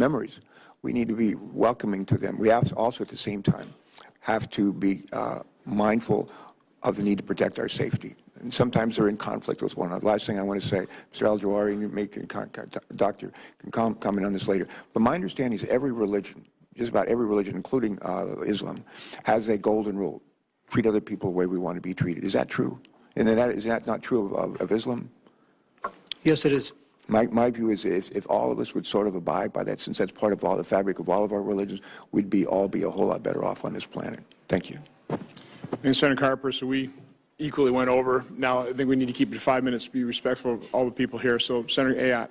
memories, we need to be welcoming to them. We have also at the same time have to be mindful of the need to protect our safety. And sometimes they're in conflict with one another. Last thing I want to say, Mr. Elgawhary, Doctor can comment on this later. But my understanding is every religion, just about every religion, including Islam, has a golden rule. Treat other people the way we want to be treated. Is that true? And is that not true of Islam? Yes, it is. My view is if all of us would sort of abide by that, since that's part of all the fabric of all of our religions, we'd all be a whole lot better off on this planet. Thank you. Thanks, Senator Carper. So we equally went over. Now I think we need to keep it to 5 minutes to be respectful of all the people here. So Senator Ayotte.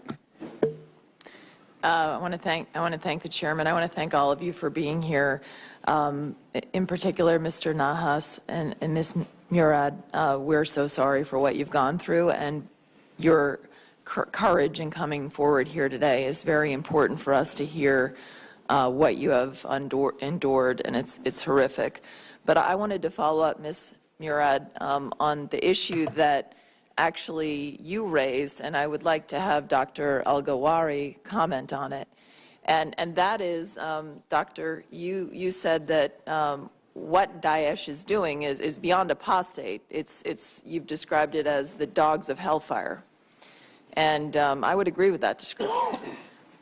I want to thank the chairman. I want to thank all of you for being here. In particular, Mr. Nahas and Ms. Murad. We're so sorry for what you've gone through, and your courage in coming forward here today is very important for us to hear what you have endured, and it's horrific. But I wanted to follow up, Ms. Murad, on the issue that actually you raised, and I would like to have Dr. Elgawhary comment on it. And that is, Doctor, you said that what Daesh is doing is beyond apostate. You've described it as the dogs of hellfire. And I would agree with that description.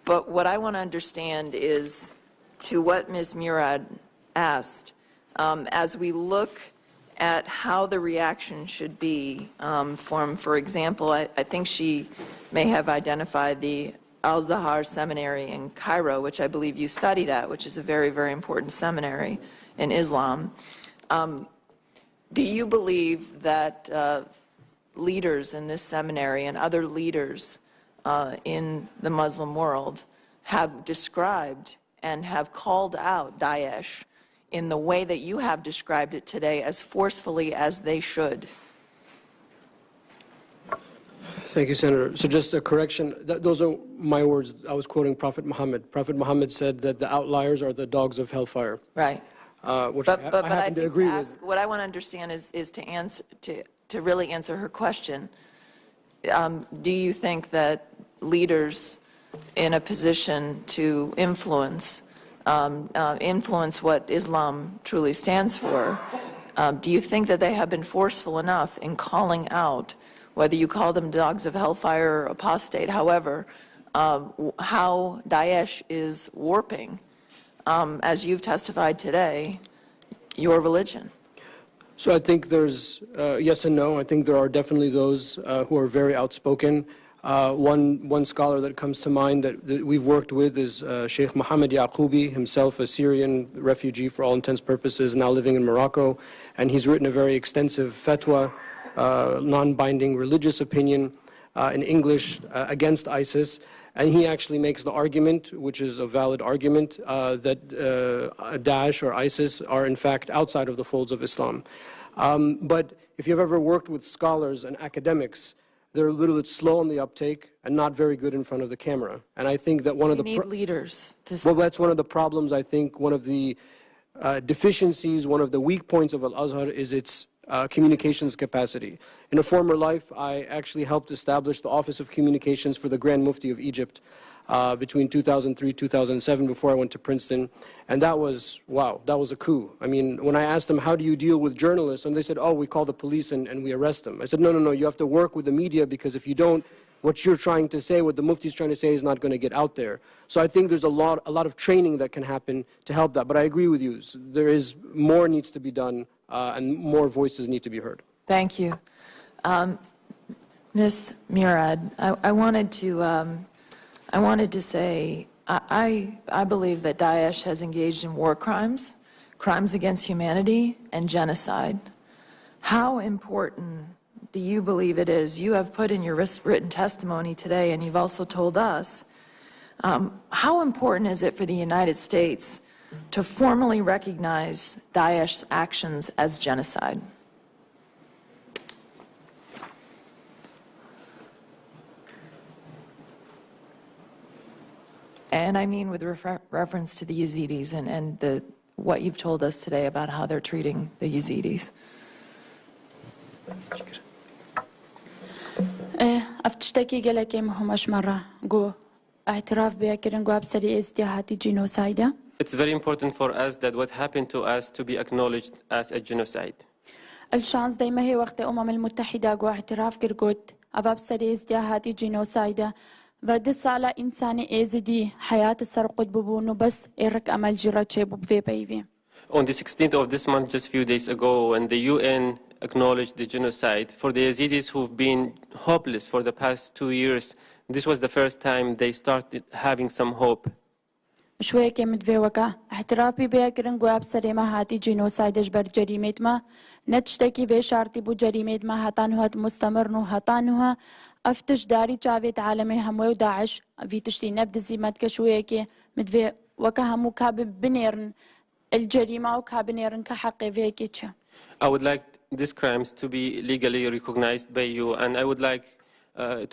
But what I want to understand is, to what Ms. Murad asked, as we look at how the reaction should be for example, I think she may have identified the Al-Zahar Seminary in Cairo, which I believe you studied at, which is a very, very important seminary in Islam. Do you believe that leaders in this seminary and other leaders in the Muslim world have described and have called out Daesh in the way that you have described it today, as forcefully as they should? Thank you, Senator. So just a correction, those are my words. I was quoting Prophet Muhammad. Prophet Muhammad said that the outliers are the dogs of hellfire. Right. Which But I happen to agree with. what I want to understand is to really answer her question. Do you think that leaders in a position to influence what Islam truly stands for, do you think that they have been forceful enough in calling out, whether you call them dogs of hellfire or apostate, however, how Daesh is warping, as you've testified today, your religion? So I think there's yes and no. I think there are definitely those who are very outspoken. One scholar that comes to mind that we've worked with is Sheikh Muhammad Yaqoubi, himself a Syrian refugee for all intents and purposes, now living in Morocco. And he's written a very extensive fatwa, non-binding religious opinion in English against ISIS. And he actually makes the argument, which is a valid argument, that Daesh or ISIS are in fact outside of the folds of Islam. But if you've ever worked with scholars and academics, they're a little bit slow on the uptake and not very good in front of the camera. And I think that one of the leaders. Well, that's one of the problems. I think one of the deficiencies, one of the weak points of Al-Azhar is its communications capacity. In a former life, I actually helped establish the Office of Communications for the Grand Mufti of Egypt between 2003, 2007, before I went to Princeton. And that was, wow, that was a coup. I mean, when I asked them, how do you deal with journalists? And they said, oh, we call the police and we arrest them. I said, no, you have to work with the media, because if you don't, what you're trying to say, what the Mufti is trying to say is not going to get out there. So I think there's a lot of training that can happen to help that. But I agree with you. There is more needs to be done and more voices need to be heard. Thank you. Ms. Murad, I wanted to say, I believe that Daesh has engaged in war crimes, crimes against humanity, and genocide. How important do you believe it is? You have put in your written testimony today, and you've also told us, how important is it for the United States to formally recognize Daesh's actions as genocide? And I mean with reference to the Yazidis and what you've told us today about how they're treating the Yazidis. أفتشتكي جلك مهمش مرة جو اعتراف بيكرن جو أبصري ازدياهاتي جينوسايدا. It's very important for us that what happened to us to be acknowledged as a genocide. الشانس دايما هي وقت المتحدة جو اعتراف كرجوت أبصري ازدياهاتي جينوسايدا. ودي صالة إنساني إزدي حياة السرقة ببونو بس إرك أمل جرا شيبو في بيبي. On the 16th of this month, just a few days ago, when the UN acknowledged the genocide for the Yazidis who've been hopeless for the past 2 years, this was the first time they started having some hope. شوية كم تبيوكا احترافي بيكرن جو أبصري ما هاتي جينوسايدش بر جريمة ما نتشتكي بشارتي بو جريمة ما هتانوها مستمرنو هتانوها أفتش داري جاويت عالمي هموي وداعش في تشتي نبدأ زيمات كشوية كي مدفي وكا همو كاب بنيرن الجريمة وكابنيرن كحقي فيكي تشا. I would like these crimes to be legally recognized by you, and I would like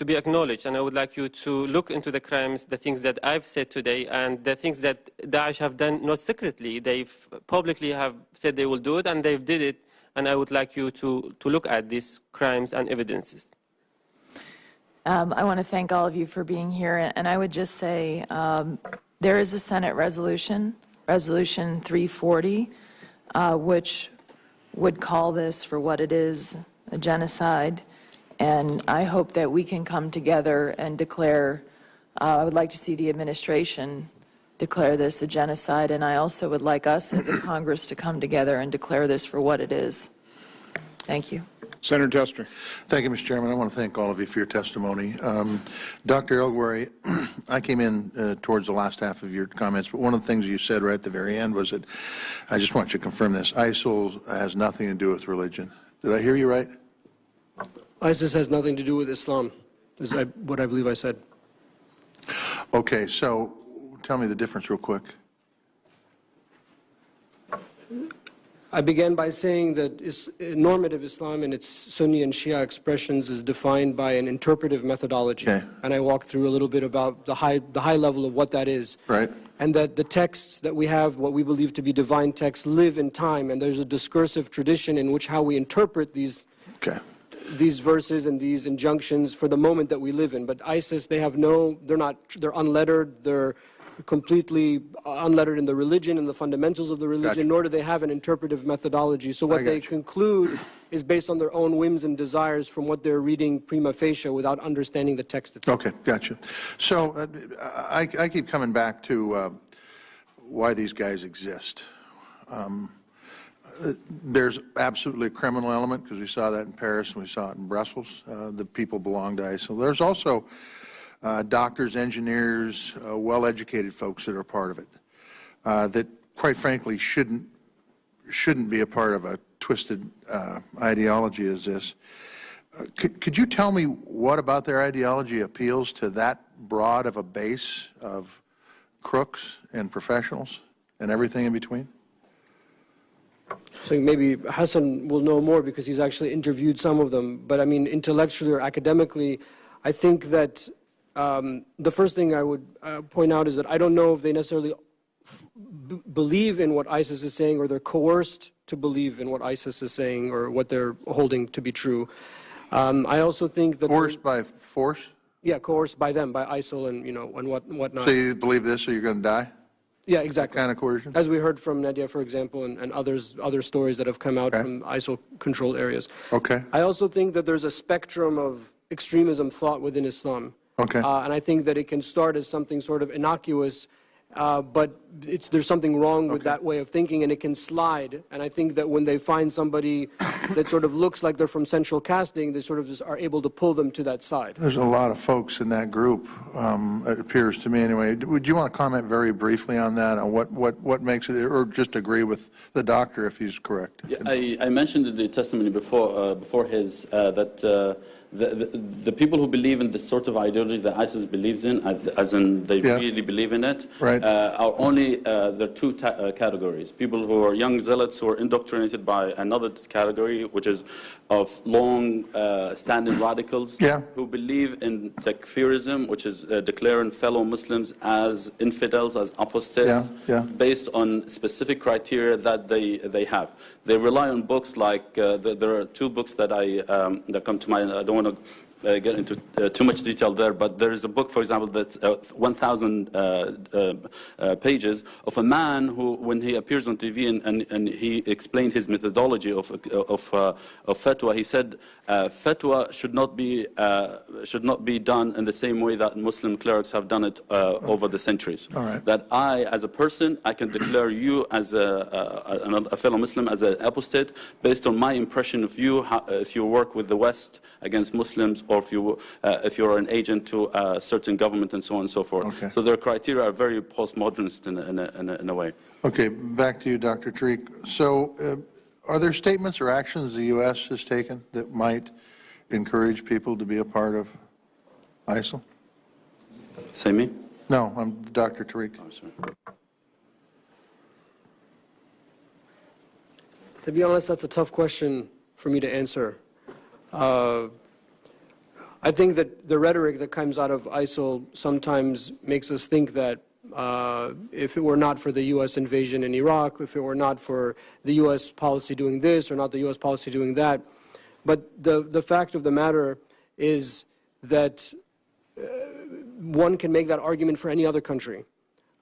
to be acknowledged, and I would like you to look into the crimes, the things that I've said today, and the things that Daesh have done, not secretly. They've publicly have said they will do it, and they've did it, and I would like you to look at these crimes and evidences. I want to thank all of you for being here, and I would just say there is a Senate resolution, Resolution 340, which would call this for what it is, a genocide. And I hope that we can come together and declare, I would like to see the administration declare this a genocide, and I also would like us as a Congress to come together and declare this for what it is. Thank you. Senator Tester. Thank you, Mr. Chairman. I want to thank all of you for your testimony. Dr. Elgawhary, I came in towards the last half of your comments, but one of the things you said right at the very end was that, I just want you to confirm this, ISIL has nothing to do with religion. Did I hear you right? ISIS has nothing to do with Islam, is what I believe I said. Okay, so tell me the difference real quick. I began by saying that normative Islam in its Sunni and Shia expressions is defined by an interpretive methodology. Okay. And I walked through a little bit about the high level of what that is. Right. And that the texts that we have, what we believe to be divine texts, live in time. And there's a discursive tradition in which how we interpret these verses and these injunctions for the moment that we live in. But ISIS, they're unlettered, they're completely unlettered in the religion and the fundamentals of the religion, nor do they have an interpretive methodology. So what they conclude is based on their own whims and desires from what they're reading prima facie without understanding the text itself. Okay, gotcha. So I keep coming back to why these guys exist. there's absolutely a criminal element, because we saw that in Paris and we saw it in Brussels. The people belong to ISIL. There's also doctors, engineers, well-educated folks that are part of it that, quite frankly, shouldn't be a part of a twisted ideology as this. Could you tell me what about their ideology appeals to that broad of a base of crooks and professionals and everything in between? So maybe Hassan will know more because he's actually interviewed some of them. But I mean, intellectually or academically, I think that the first thing I would point out is that I don't know if they necessarily believe in what ISIS is saying, or they're coerced to believe in what ISIS is saying or what they're holding to be true. I also think that Coerced by force? Yeah, coerced by them, by ISIL and and whatnot. So you believe this, or you're going to die? Yeah, exactly. That kind of coercion? As we heard from Nadia, for example, and other stories that have come out from ISIL-controlled areas. Okay. I also think that there's a spectrum of extremism thought within Islam. Okay. And I think that it can start as something sort of innocuous, but there's something wrong with that way of thinking, and it can slide. And I think that when they find somebody that sort of looks like they're from central casting, they sort of just are able to pull them to that side. There's a lot of folks in that group, it appears to me anyway. Would you want to comment very briefly on that, on what makes it, or just agree with the doctor if he's correct? Yeah, I mentioned in the testimony before his that the people who believe in this sort of ideology that ISIS believes in, as in they really believe in it, are only there are two categories. People who are young zealots who are indoctrinated by another category, which is of long-standing radicals who believe in takfirism, which is declaring fellow Muslims as infidels, as apostates, based on specific criteria that they have. They rely on books like, there are two books that that come to mind. I don't want to get into too much detail there, but there is a book, for example, that's 1,000 pages of a man who, when he appears on TV and he explained his methodology of fatwa, he said fatwa should not be done in the same way that Muslim clerics have done it over the centuries. That I, as a person, I can declare you as a fellow Muslim as an apostate based on my impression of you, if you work with the West against Muslims, or if you're an agent to a certain government, and so on and so forth. So their criteria are very postmodernist in a way. Okay, back to you, Dr. Tarek. So are there statements or actions the U.S. has taken that might encourage people to be a part of ISIL? Say me? No, I'm Dr. Tarek. Oh, sorry. To be honest, that's a tough question for me to answer. I think that the rhetoric that comes out of ISIL sometimes makes us think that if it were not for the U.S. invasion in Iraq, if it were not for the U.S. policy doing this or not the U.S. policy doing that. But the fact of the matter is that one can make that argument for any other country.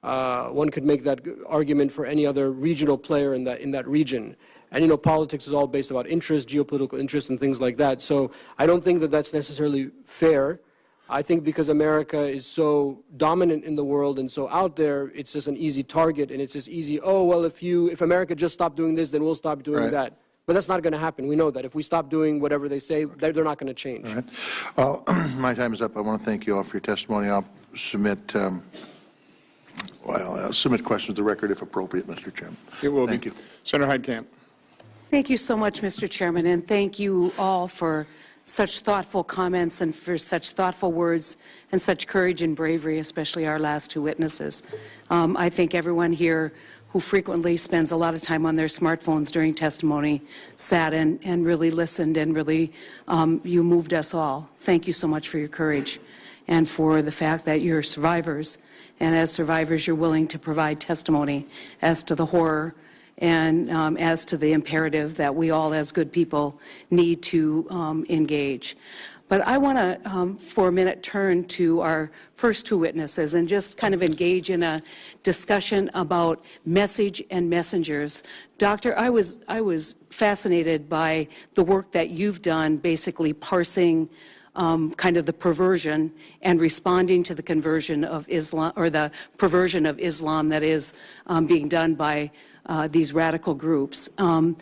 One could make that argument for any other regional player in that region. And, politics is all based about interest, geopolitical interest, and things like that. So I don't think that that's necessarily fair. I think because America is so dominant in the world and so out there, it's just an easy target, and it's just easy, oh, well, if America just stopped doing this, then we'll stop doing that. But that's not going to happen. We know that. If we stop doing whatever they say, they're not going to change. All right. Well, my time is up. I want to thank you all for your testimony. I'll submit submit questions to the record if appropriate, Mr. Chairman. It will be. Thank you. Senator Heidkamp. Thank you so much, Mr. Chairman, and thank you all for such thoughtful comments and for such thoughtful words and such courage and bravery, especially our last two witnesses. I think everyone here who frequently spends a lot of time on their smartphones during testimony sat and really listened, and really you moved us all. Thank you so much for your courage and for the fact that you're survivors, and as survivors you're willing to provide testimony as to the horror and as to the imperative that we all as good people need to engage. But I want to, for a minute, turn to our first two witnesses and just kind of engage in a discussion about message and messengers. Doctor, I was fascinated by the work that you've done, basically parsing kind of the perversion and responding to the conversion of Islam, or the perversion of Islam that is being done by these radical groups. And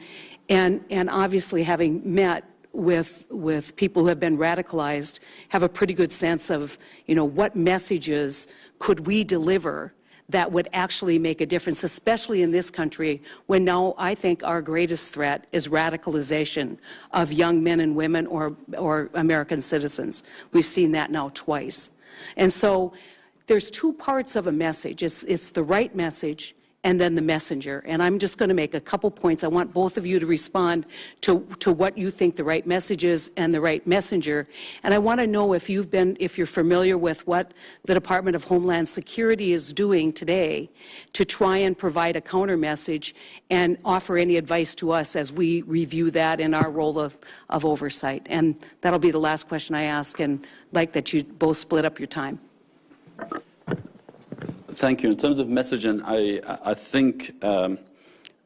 obviously, having met with people who have been radicalized, have a pretty good sense of, what messages could we deliver that would actually make a difference, especially in this country, when now I think our greatest threat is radicalization of young men and women or American citizens. We've seen that now twice. And so there's two parts of a message. It's the right message and then the messenger. And I'm just going to make a couple points. I want both of you to respond to what you think the right message is and the right messenger. And I want to know if you're familiar with what the Department of Homeland Security is doing today to try and provide a counter message and offer any advice to us as we review that in our role of oversight. And that'll be the last question I ask, and I'd like that you both split up your time. Thank you. In terms of messaging, I think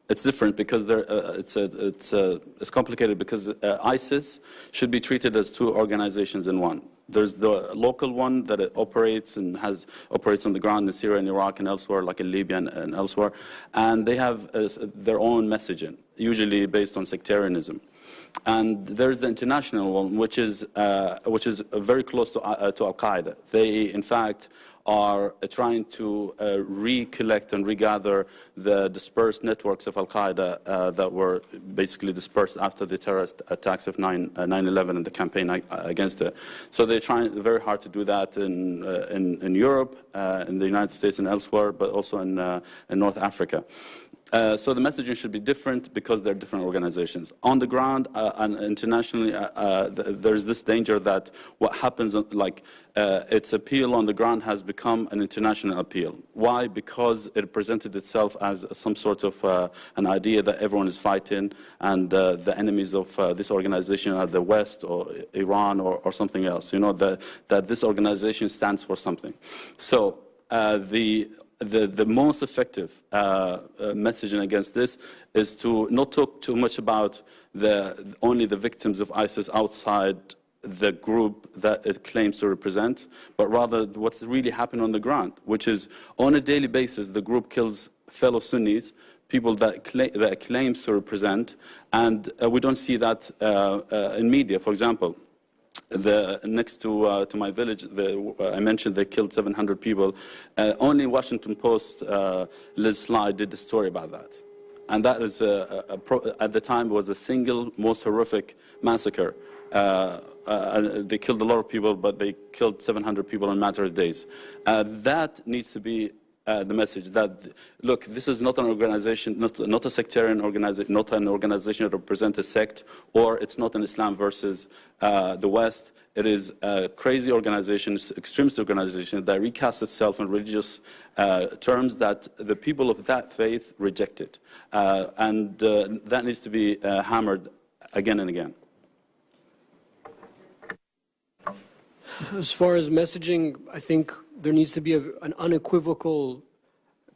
it's different because it's complicated because ISIS should be treated as two organizations in one. There's the local one that it operates and operates on the ground in Syria and Iraq and elsewhere, like in Libya and elsewhere, and they have their own messaging, usually based on sectarianism. And there's the international one, which is very close to Al-Qaeda. They, in fact, are trying to recollect and regather the dispersed networks of Al-Qaeda that were basically dispersed after the terrorist attacks of 9/11 and the campaign against it. So they're trying very hard to do that in Europe, in the United States and elsewhere, but also in North Africa. So the messaging should be different because they're different organizations. On the ground and internationally, there's this danger that what happens, its appeal on the ground has become an international appeal. Why? Because it presented itself as some sort of an idea that everyone is fighting and the enemies of this organization are the West or Iran or something else. That this organization stands for something. So the most effective messaging against this is to not talk too much about only the victims of ISIS outside the group that it claims to represent, but rather what's really happening on the ground, which is on a daily basis the group kills fellow Sunnis, people that it claims to represent, and we don't see that in media. For example, next to my village, I mentioned they killed 700 people. Only Washington Post, Liz Sly did the story about that. And that is, at the time, was the single most horrific massacre. They killed a lot of people, but they killed 700 people in a matter of days. That needs to be the message that, look, this is not an organization, not a sectarian organization, not an organization that represents a sect, or it's not an Islam versus the West. It is a crazy organization, extremist organization that recasts itself in religious terms that the people of that faith rejected. And that needs to be hammered again and again. As far as messaging, I think there needs to be an unequivocal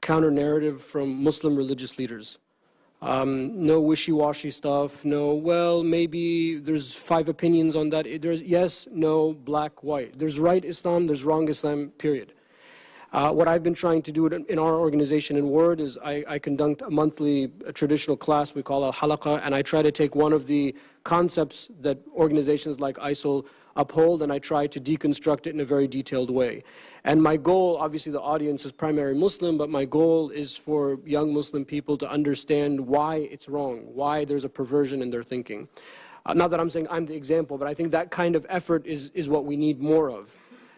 counter-narrative from Muslim religious leaders. No wishy-washy stuff, no, well, maybe there's 5 opinions on that. There's yes, no, black, white. There's right Islam, there's wrong Islam, period. What I've been trying to do in our organization in Word is I conduct a traditional class we call al-halaqa, and I try to take one of the concepts that organizations like ISIL uphold, and I try to deconstruct it in a very detailed way. And my goal, obviously the audience is primarily Muslim, but my goal is for young Muslim people to understand why it's wrong, why there's a perversion in their thinking. Not that I'm saying I'm the example, but I think that kind of effort is what we need more of.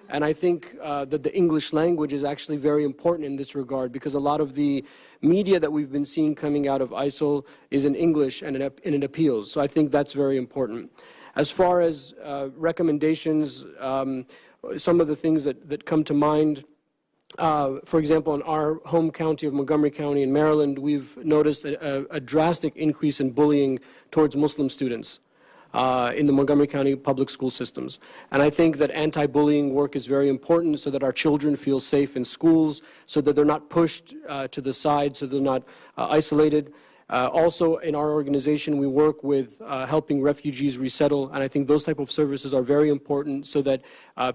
And I think that the English language is actually very important in this regard, because a lot of the media that we've been seeing coming out of ISIL is in English and it appeals. So I think that's very important. As far as recommendations, some of the things that come to mind, for example, in our home county of Montgomery County in Maryland, we've noticed a drastic increase in bullying towards Muslim students in the Montgomery County public school systems. And I think that anti-bullying work is very important so that our children feel safe in schools, so that they're not pushed to the side, so they're not isolated. Also, in our organization, we work with helping refugees resettle, and I think those type of services are very important so that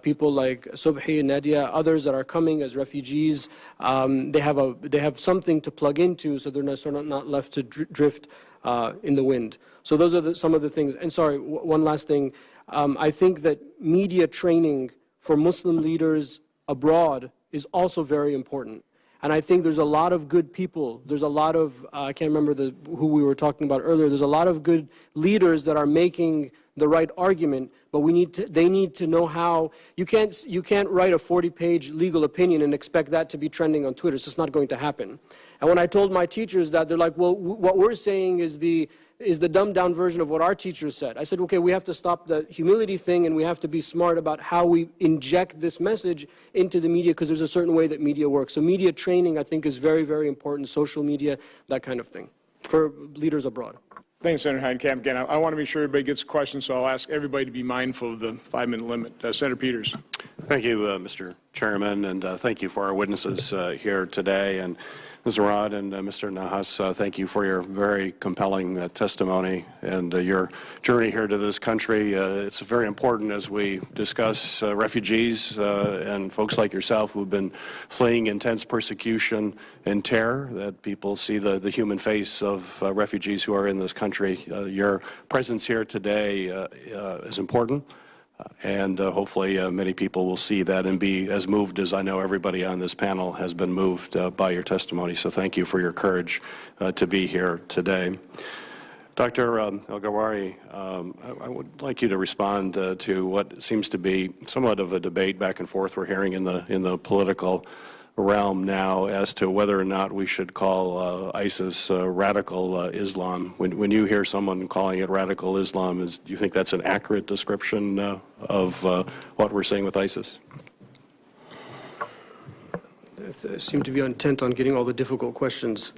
people like Subhi, Nadia, others that are coming as refugees, they have something to plug into, so they're not left to drift in the wind. So those are some of the things. And sorry, one last thing. I think that media training for Muslim leaders abroad is also very important. And I think there's a lot of good people. There's a lot of, I can't remember who we were talking about earlier, there's a lot of good leaders that are making the right argument, but they need to know how. You can't write a 40-page legal opinion and expect that to be trending on Twitter. It's just not going to happen. And when I told my teachers that, they're like, well, what we're saying is the dumbed-down version of what our teachers said. I said, okay, we have to stop the humility thing, and we have to be smart about how we inject this message into the media, because there's a certain way that media works. So media training, I think, is very, very important, social media, that kind of thing, for leaders abroad. Thanks, Senator Heidenkamp. Again, I want to be sure everybody gets questions, so I'll ask everybody to be mindful of the 5-minute limit. Senator Peters. Thank you, Mr. Chairman, and thank you for our witnesses here today. And Ms. Murad and Mr. Nahas, thank you for your very compelling testimony and your journey here to this country. It's very important as we discuss refugees and folks like yourself who've been fleeing intense persecution and terror, that people see the human face of refugees who are in this country. Your presence here today is important. And hopefully many people will see that and be as moved as I know everybody on this panel has been moved by your testimony. So thank you for your courage to be here today. Dr. Elgawhary, I would like you to respond to what seems to be somewhat of a debate back and forth we're hearing in the political realm now as to whether or not we should call ISIS radical Islam. When you hear someone calling it radical Islam, do you think that's an accurate description of what we're seeing with ISIS? They seem to be intent on getting all the difficult questions.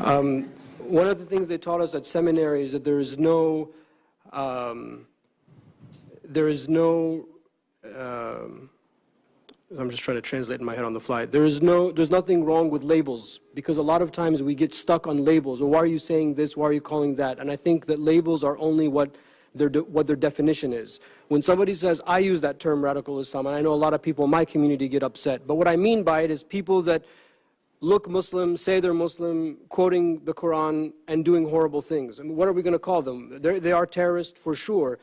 One of the things they taught us at seminary is that there is no I'm just trying to translate in my head on the fly. There's nothing wrong with labels, because a lot of times we get stuck on labels. Or why are you saying this? Why are you calling that? And I think that labels are only what their definition is. When somebody says, I use that term radical Islam, and I know a lot of people in my community get upset, but what I mean by it is people that look Muslim, say they're Muslim, quoting the Quran and doing horrible things. I mean, what are we going to call them? They are terrorists for sure.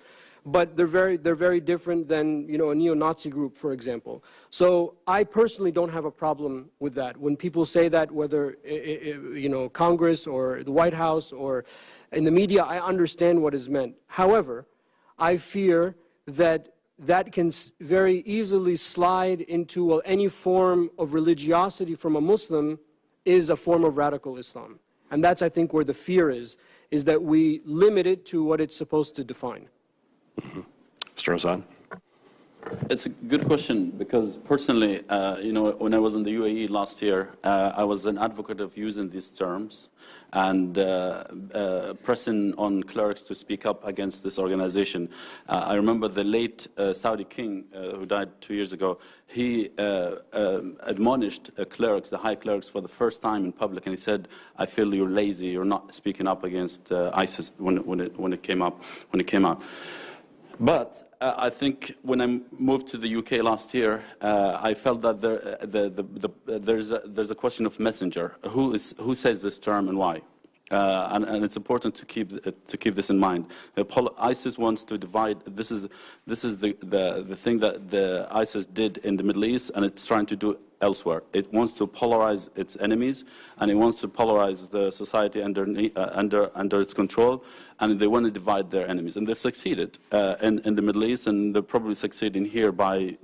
But they're very different than, you know, a neo-Nazi group, for example. So I personally don't have a problem with that. When people say that, whether, you know, Congress or the White House or in the media, I understand what is meant. However, I fear that that can very easily slide into, well, any form of religiosity from a Muslim is a form of radical Islam. And that's, I think, where the fear is that we limit it to what it's supposed to define. Mr. Hassan. It's a good question, because personally, you know, when I was in the UAE last year, I was an advocate of using these terms and pressing on clerics to speak up against this organization. I remember the late Saudi king who died 2 years ago. He admonished clerics, the high clerics, for the first time in public, and he said, "I feel you're lazy. You're not speaking up against ISIS when it came out." But I think when I moved to the UK last year, I felt that there's a question of messenger. Who says this term and why? And it's important to keep this in mind. ISIS wants to divide. This is the thing that the ISIS did in the Middle East, and it's trying to do elsewhere. It wants to polarize its enemies, and it wants to polarize the society under its control, and they want to divide their enemies. And they've succeeded in the Middle East, and they're probably succeeding here by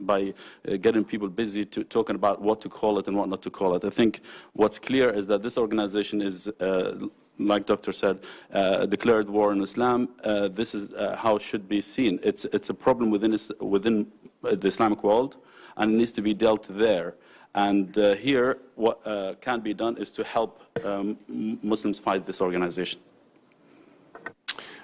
getting people busy talking about what to call it and what not to call it. I think what's clear is that this organization is, like Doctor said, declared war on Islam. This is how it should be seen. It's a problem within the Islamic world, and it needs to be dealt there. And here, what can be done is to help Muslims fight this organization.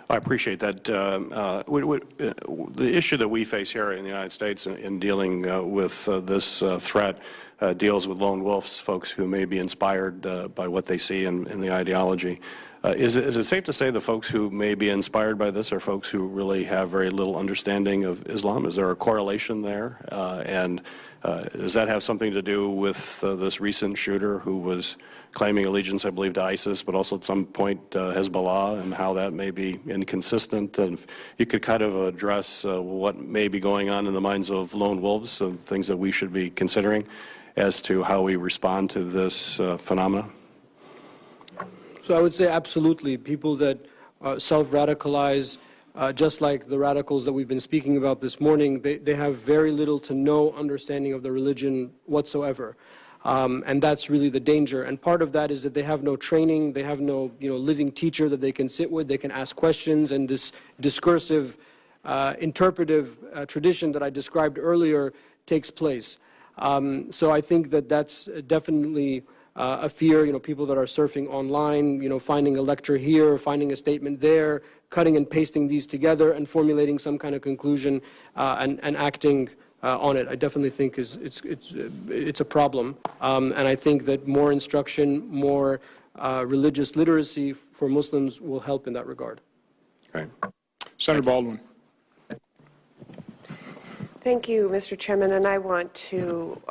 I appreciate that. The issue that we face here in the United States in dealing with this threat deals with lone wolves, folks who may be inspired by what they see in the ideology. Is it safe to say the folks who may be inspired by this are folks who really have very little understanding of Islam? Is there a correlation there? And does that have something to do with this recent shooter who was claiming allegiance, I believe, to ISIS, but also at some point Hezbollah, and how that may be inconsistent? And if you could kind of address what may be going on in the minds of lone wolves, and things that we should be considering as to how we respond to this phenomenon? So I would say absolutely. People that self-radicalize, just like the radicals that we've been speaking about this morning, they have very little to no understanding of the religion whatsoever. And that's really the danger. And part of that is that they have no training, they have no living teacher that they can sit with, they can ask questions, and this discursive, interpretive tradition that I described earlier takes place. So I think that that's definitely a fear, people that are surfing online, finding a lecture here, finding a statement there, cutting and pasting these together and formulating some kind of conclusion and acting on it. I definitely think it's a problem. And I think that more instruction, more religious literacy for Muslims will help in that regard. Right. Senator Baldwin. Thank you, Mr. Chairman, and I want to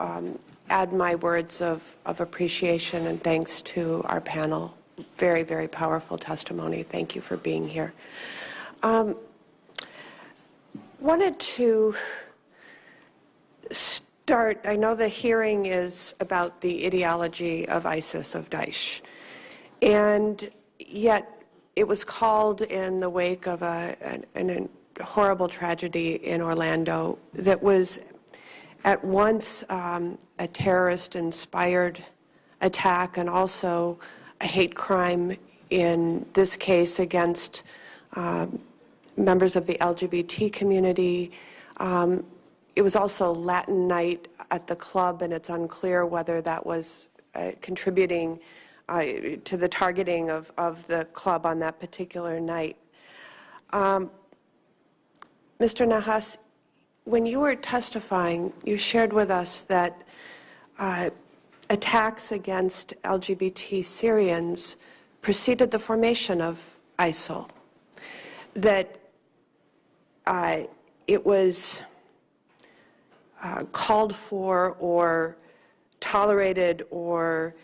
add my words of appreciation and thanks to our panel. Very, very powerful testimony. Thank you for being here. Wanted to start, I know the hearing is about the ideology of ISIS, of Daesh, and yet it was called in the wake of a horrible tragedy in Orlando that was at once a terrorist-inspired attack and also a hate crime, in this case against members of the LGBT community. It was also Latin night at the club, and it's unclear whether that was contributing to the targeting of the club on that particular night. Mr. Nahas, when you were testifying, you shared with us that attacks against LGBT Syrians preceded the formation of ISIL, that it was called for or tolerated or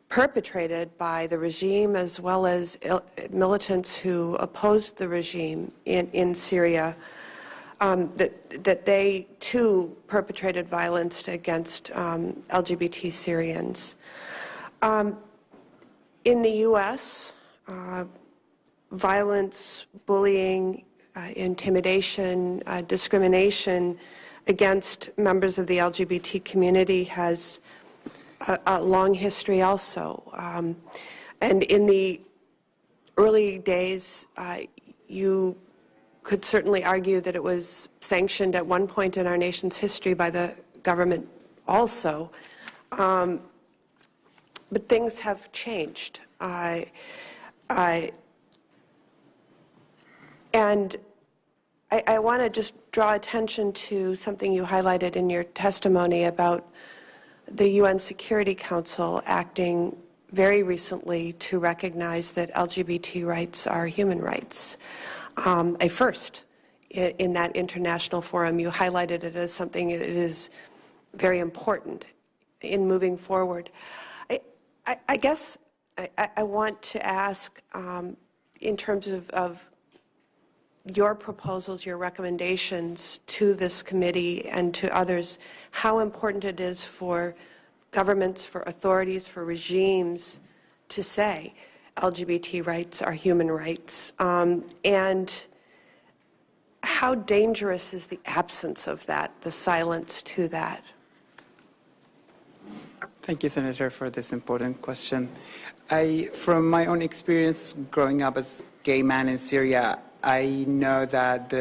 perpetrated by the regime as well as militants who opposed the regime in Syria, that they too perpetrated violence against LGBT Syrians. In the U.S., violence, bullying, intimidation, discrimination against members of the LGBT community has a long history also. And in the early days, you could certainly argue that it was sanctioned at one point in our nation's history by the government also. But things have changed. And I want to just draw attention to something you highlighted in your testimony about the UN Security Council acting very recently to recognize that LGBT rights are human rights. A first in that international forum. You highlighted it as something that is very important in moving forward. I guess I want to ask, in terms of your proposals, your recommendations to this committee and to others, how important it is for governments, for authorities, for regimes to say LGBT rights are human rights, and how dangerous is the absence of that, the silence to that? Thank you, Senator, for this important question. From my own experience growing up as a gay man in Syria, I know that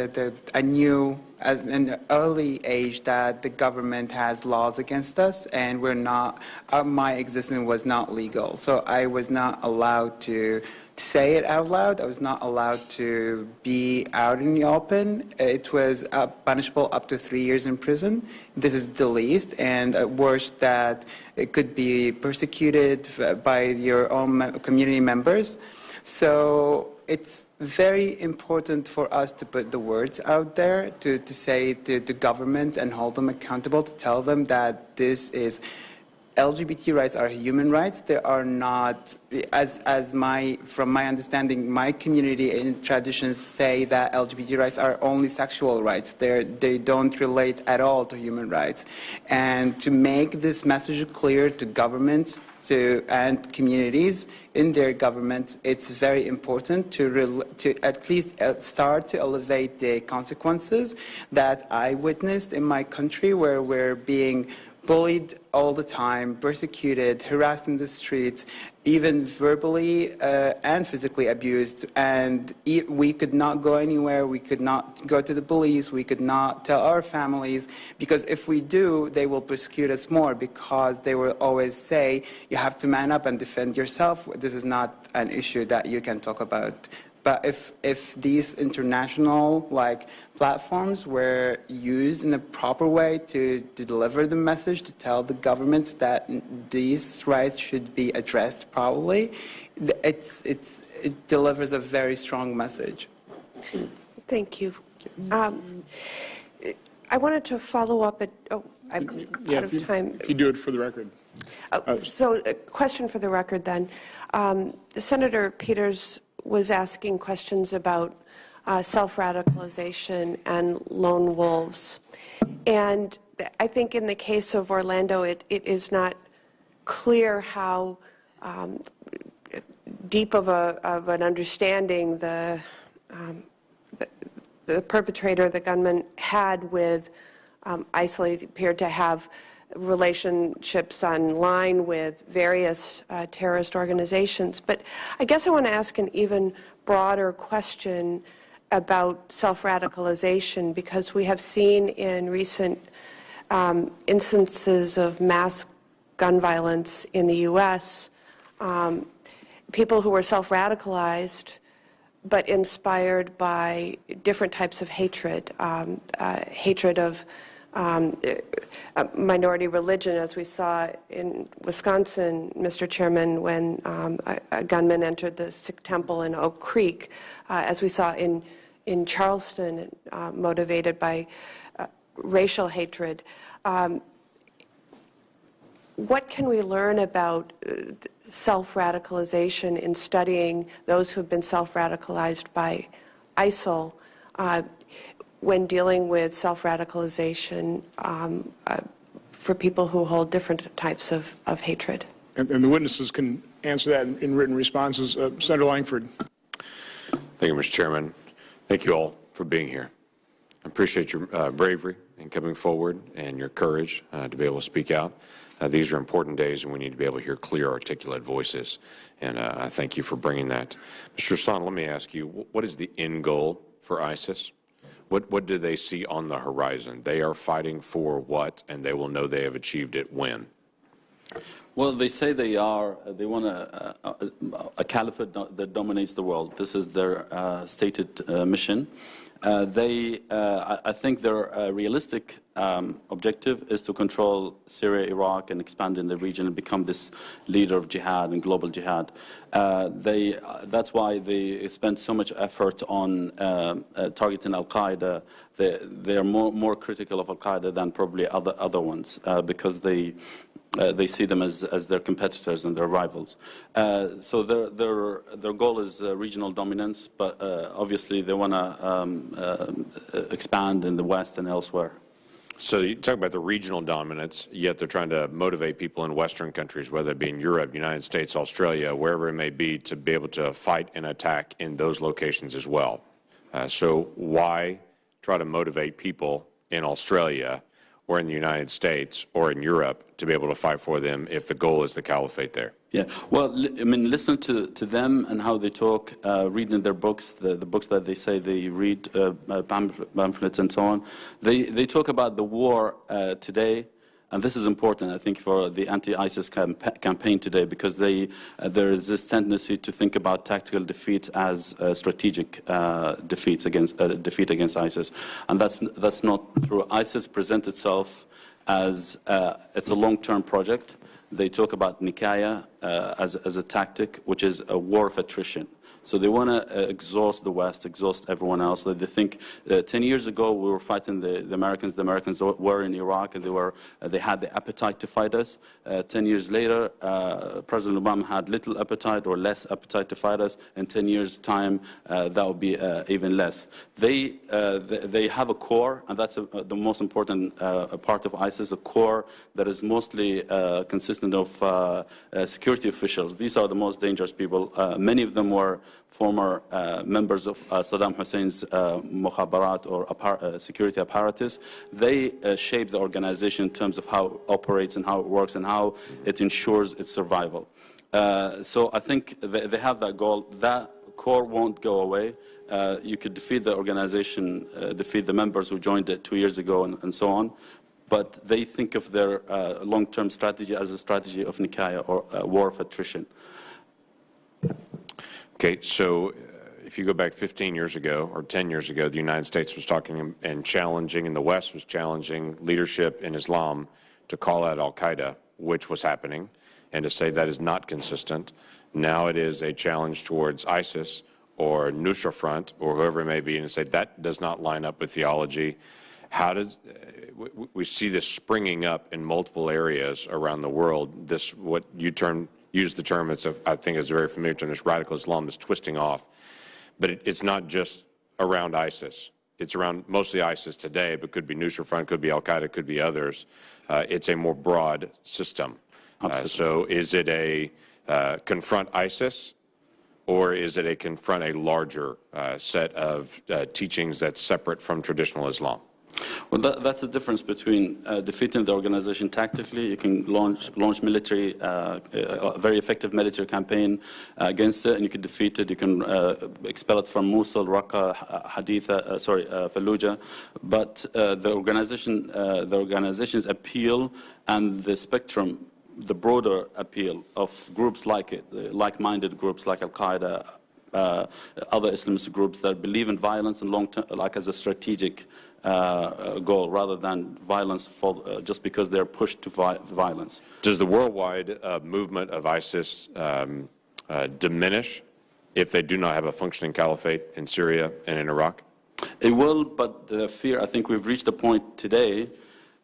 I knew at an early age that the government has laws against us, and we're not. My existence was not legal, so I was not allowed to say it out loud. I was not allowed to be out in the open. It was punishable up to 3 years in prison. This is the least, and at worst that it could be persecuted by your own community members. So it's very important for us to put the words out there, to say to the government and hold them accountable, to tell them that this is LGBT rights are human rights. They are not, from my understanding, my community and traditions say that LGBT rights are only sexual rights. They don't relate at all to human rights. And to make this message clear to governments and communities in their governments, it's very important to at least start to elevate the consequences that I witnessed in my country, where we're being bullied all the time, persecuted, harassed in the streets, even verbally and physically abused. And we could not go anywhere. We could not go to the police. We could not tell our families, because if we do, they will persecute us more, because they will always say, you have to man up and defend yourself. This is not an issue that you can talk about. But if these international platforms were used in a proper way to deliver the message, to tell the governments that these rights should be addressed properly, it delivers a very strong message. Thank you. I wanted to follow up at, I'm out of time. If you do it for the record. So a question for the record then. Senator Peters was asking questions about self-radicalization and lone wolves. And I think in the case of Orlando, it is not clear how deep of an understanding the perpetrator, the gunman, had with ISIL. He appeared to have relationships online with various terrorist organizations. But I guess I want to ask an even broader question about self-radicalization, because we have seen in recent instances of mass gun violence in the U.S., people who were self-radicalized but inspired by different types of hatred, hatred of minority religion, as we saw in Wisconsin, Mr. Chairman, when a gunman entered the Sikh temple in Oak Creek, as we saw in Charleston, motivated by racial hatred. What can we learn about self-radicalization in studying those who have been self-radicalized by ISIL when dealing with self-radicalization for people who hold different types of hatred? And the witnesses can answer that in written responses. Senator Langford. Thank you, Mr. Chairman. Thank you all for being here. I appreciate your bravery in coming forward and your courage to be able to speak out. These are important days, and we need to be able to hear clear, articulate voices. And I thank you for bringing that. Mr. Hassan, let me ask you, what is the end goal for ISIS? What do they see on the horizon? They are fighting for what, and they will know they have achieved it when? Well, they say they want a caliphate that dominates the world. This is their stated mission. I think their realistic objective is to control Syria, Iraq, and expand in the region and become this leader of jihad and global jihad. That's why they spend so much effort on targeting Al-Qaeda. They are more critical of Al-Qaeda than probably other ones because they see them as their competitors and their rivals. So their goal is regional dominance, but obviously they want to expand in the West and elsewhere. So you talk about the regional dominance, yet they're trying to motivate people in Western countries, whether it be in Europe, United States, Australia, wherever it may be, to be able to fight and attack in those locations as well. So why try to motivate people in Australia or in the United States or in Europe to be able to fight for them if the goal is the caliphate there? Yeah, well, I mean, listen to them and how they talk, reading their books, the books that they say they read, pamphlets and so on. They talk about the war today And this is important, I think, for the anti-ISIS campaign today, because there is this tendency to think about tactical defeats as strategic defeat against ISIS. And that's not true. ISIS presents itself as it's a long-term project. They talk about Nikaya as a tactic, which is a war of attrition. So they want to exhaust the West, exhaust everyone else. They think 10 years ago we were fighting the Americans. The Americans were in Iraq, and they had the appetite to fight us. 10 years later, President Obama had little appetite or less appetite to fight us. In 10 years' time, that will be even less. They have a core, and that's the most important part of ISIS, a core that is mostly consistent of security officials. These are the most dangerous people. Many of them were former members of Saddam Hussein's mukhabarat or security apparatus. They shape the organization in terms of how it operates and how it works and how it ensures its survival. So I think they have that goal. That core won't go away. You could defeat the organization, defeat the members who joined it 2 years ago and so on. But they think of their long-term strategy as a strategy of Nikaya, or a war of attrition. Okay, so if you go back 15 years ago or 10 years ago, the United States was talking and challenging, and the West was challenging leadership in Islam to call out al-Qaeda, which was happening, and to say that is not consistent. Now it is a challenge towards ISIS or Nusra Front or whoever it may be, and to say that does not line up with theology. How does we see this springing up in multiple areas around the world? This, what you use the term, I think it's very familiar term, this radical Islam is twisting off. But it's not just around ISIS. It's around mostly ISIS today, but could be Nusra Front, could be al-Qaeda, could be others. It's a more broad system. So is it a confront ISIS, or is it a confront a larger set of teachings that's separate from traditional Islam? Well, that's the difference between defeating the organization tactically. You can launch military, a very effective military campaign against it, and you can defeat it. You can expel it from Mosul, Raqqa, Fallujah. But the organization's appeal and the spectrum, the broader appeal of groups like it, like-minded groups like Al-Qaeda, other Islamist groups that believe in violence and long-term, like as a strategic goal, rather than violence just because they're pushed to violence. Does the worldwide movement of ISIS diminish if they do not have a functioning caliphate in Syria and in Iraq? It will, but the fear, I think we've reached a point today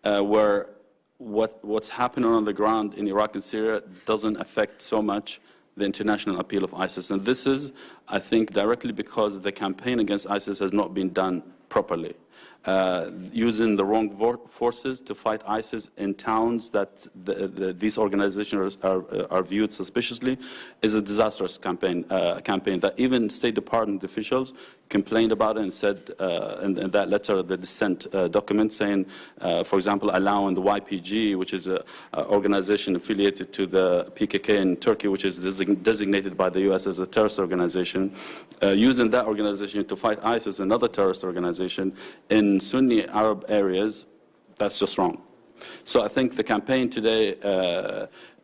where what's happening on the ground in Iraq and Syria doesn't affect so much the international appeal of ISIS. And this is, I think, directly because the campaign against ISIS has not been done properly. Using the wrong forces to fight ISIS in towns that these organizations are viewed suspiciously is a disastrous campaign that even State Department officials complained about it and said in that letter, the dissent document, saying, for example, allowing the YPG, which is an organization affiliated to the PKK in Turkey, which is designated by the U.S. as a terrorist organization, using that organization to fight ISIS, another terrorist organization, in Sunni Arab areas. That's just wrong. So I think the campaign today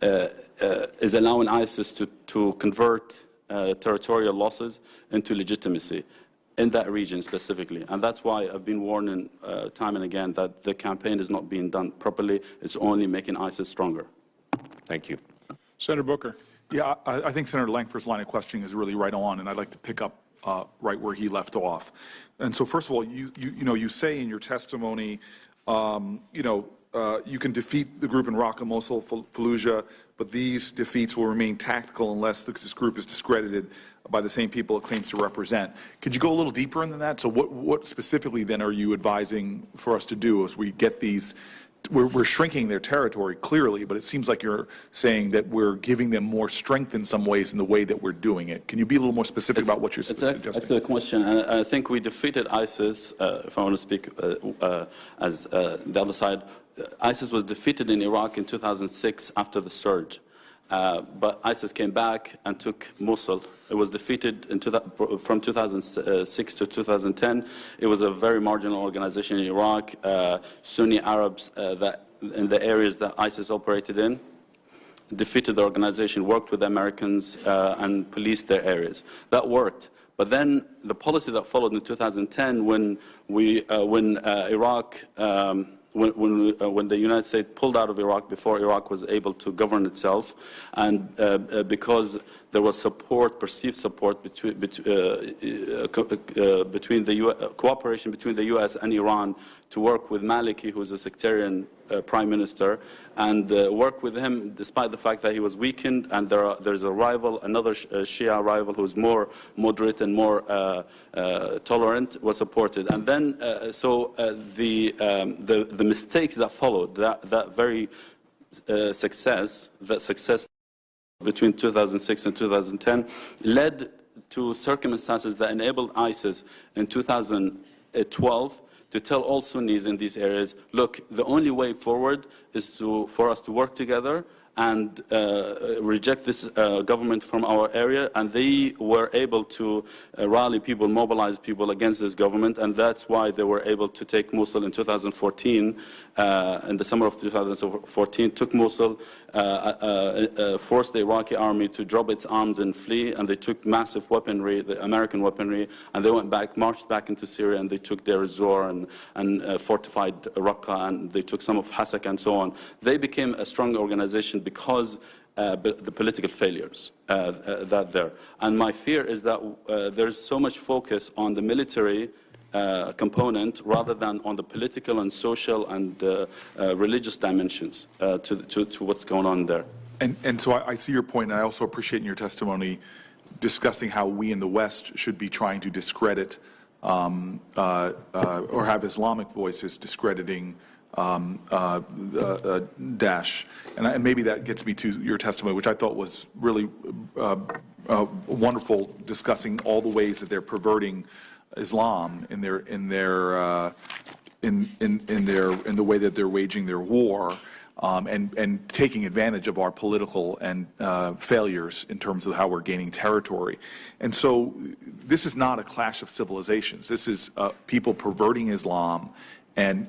is allowing ISIS to convert territorial losses into legitimacy in that region specifically. And that's why I've been warning time and again that the campaign is not being done properly. It's only making ISIS stronger. Thank you. Senator Booker. Yeah, I think Senator Langford's line of questioning is really right on, and I'd like to pick up right where he left off. And so, first of all, you say in your testimony, you can defeat the group in Raqqa, Mosul, Fallujah, but these defeats will remain tactical unless this group is discredited by the same people it claims to represent. Could you go a little deeper into that? So what specifically then are you advising for us to do as we get these? We're shrinking their territory clearly, but it seems like you're saying that we're giving them more strength in some ways in the way that we're doing it. Can you be a little more specific about what you're suggesting? That's a question. And I think we defeated ISIS, if I want to speak as the other side. ISIS was defeated in Iraq in 2006 after the surge. But ISIS came back and took Mosul. It was defeated from 2006 to 2010. It was a very marginal organization in Iraq. Sunni Arabs that in the areas that ISIS operated in, defeated the organization, worked with the Americans, and policed their areas. That worked. But then the policy that followed in 2010, when Iraq, when the United States pulled out of Iraq before Iraq was able to govern itself, and because there was support, perceived support between cooperation between the U.S. and Iran to work with Maliki, who is a sectarian prime minister, and work with him despite the fact that he was weakened, and there's a rival, another Shia rival who's more moderate and more tolerant, was supported. And then, the mistakes that followed, that very success between 2006 and 2010 led to circumstances that enabled ISIS in 2012 to tell all Sunnis in these areas, look, the only way forward is for us to work together and reject this government from our area. And they were able to rally people, mobilize people against this government, and that's why they were able to take Mosul in 2014, in the summer of 2014, took Mosul, forced the Iraqi army to drop its arms and flee, and they took massive weaponry, the American weaponry, and they went back, marched back into Syria, and they took Deir ez-Zor and fortified Raqqa, and they took some of Hasaka and so on. They became a strong organization because the political failures that there. And my fear is that there's so much focus on the military component rather than on the political and social and religious dimensions to what's going on there. And so I see your point, and I also appreciate in your testimony discussing how we in the West should be trying to discredit or have Islamic voices discrediting Daesh. And maybe that gets me to your testimony, which I thought was really wonderful, discussing all the ways that they're perverting Islam in the way that they're waging their war, and taking advantage of our political and failures in terms of how we're gaining territory. And so this is not a clash of civilizations. This is people perverting Islam and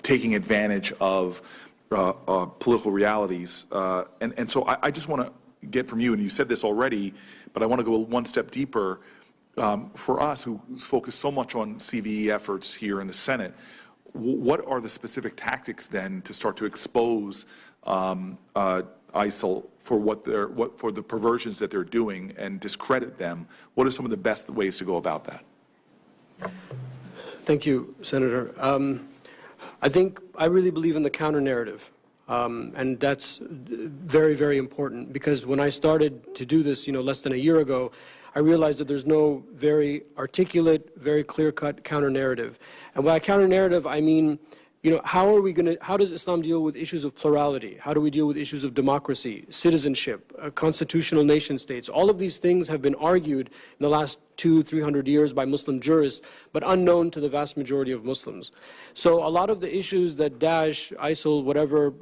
taking advantage of political realities. And so I just want to get from you, and you said this already, but I want to go one step deeper. For us who focus so much on CVE efforts here in the Senate, what are the specific tactics then to start to expose ISIL for for the perversions that they're doing and discredit them? What are some of the best ways to go about that? Thank you, Senator. I really believe in the counter-narrative, and that's very, very important, because when I started to do this, less than a year ago, I realized that there's no very articulate, very clear-cut counter-narrative. And by counter-narrative, I mean, how does Islam deal with issues of plurality? How do we deal with issues of democracy, citizenship, constitutional nation states? All of these things have been argued in the last 200-300 years by Muslim jurists, but unknown to the vast majority of Muslims. So a lot of the issues that Daesh, ISIL, whatever,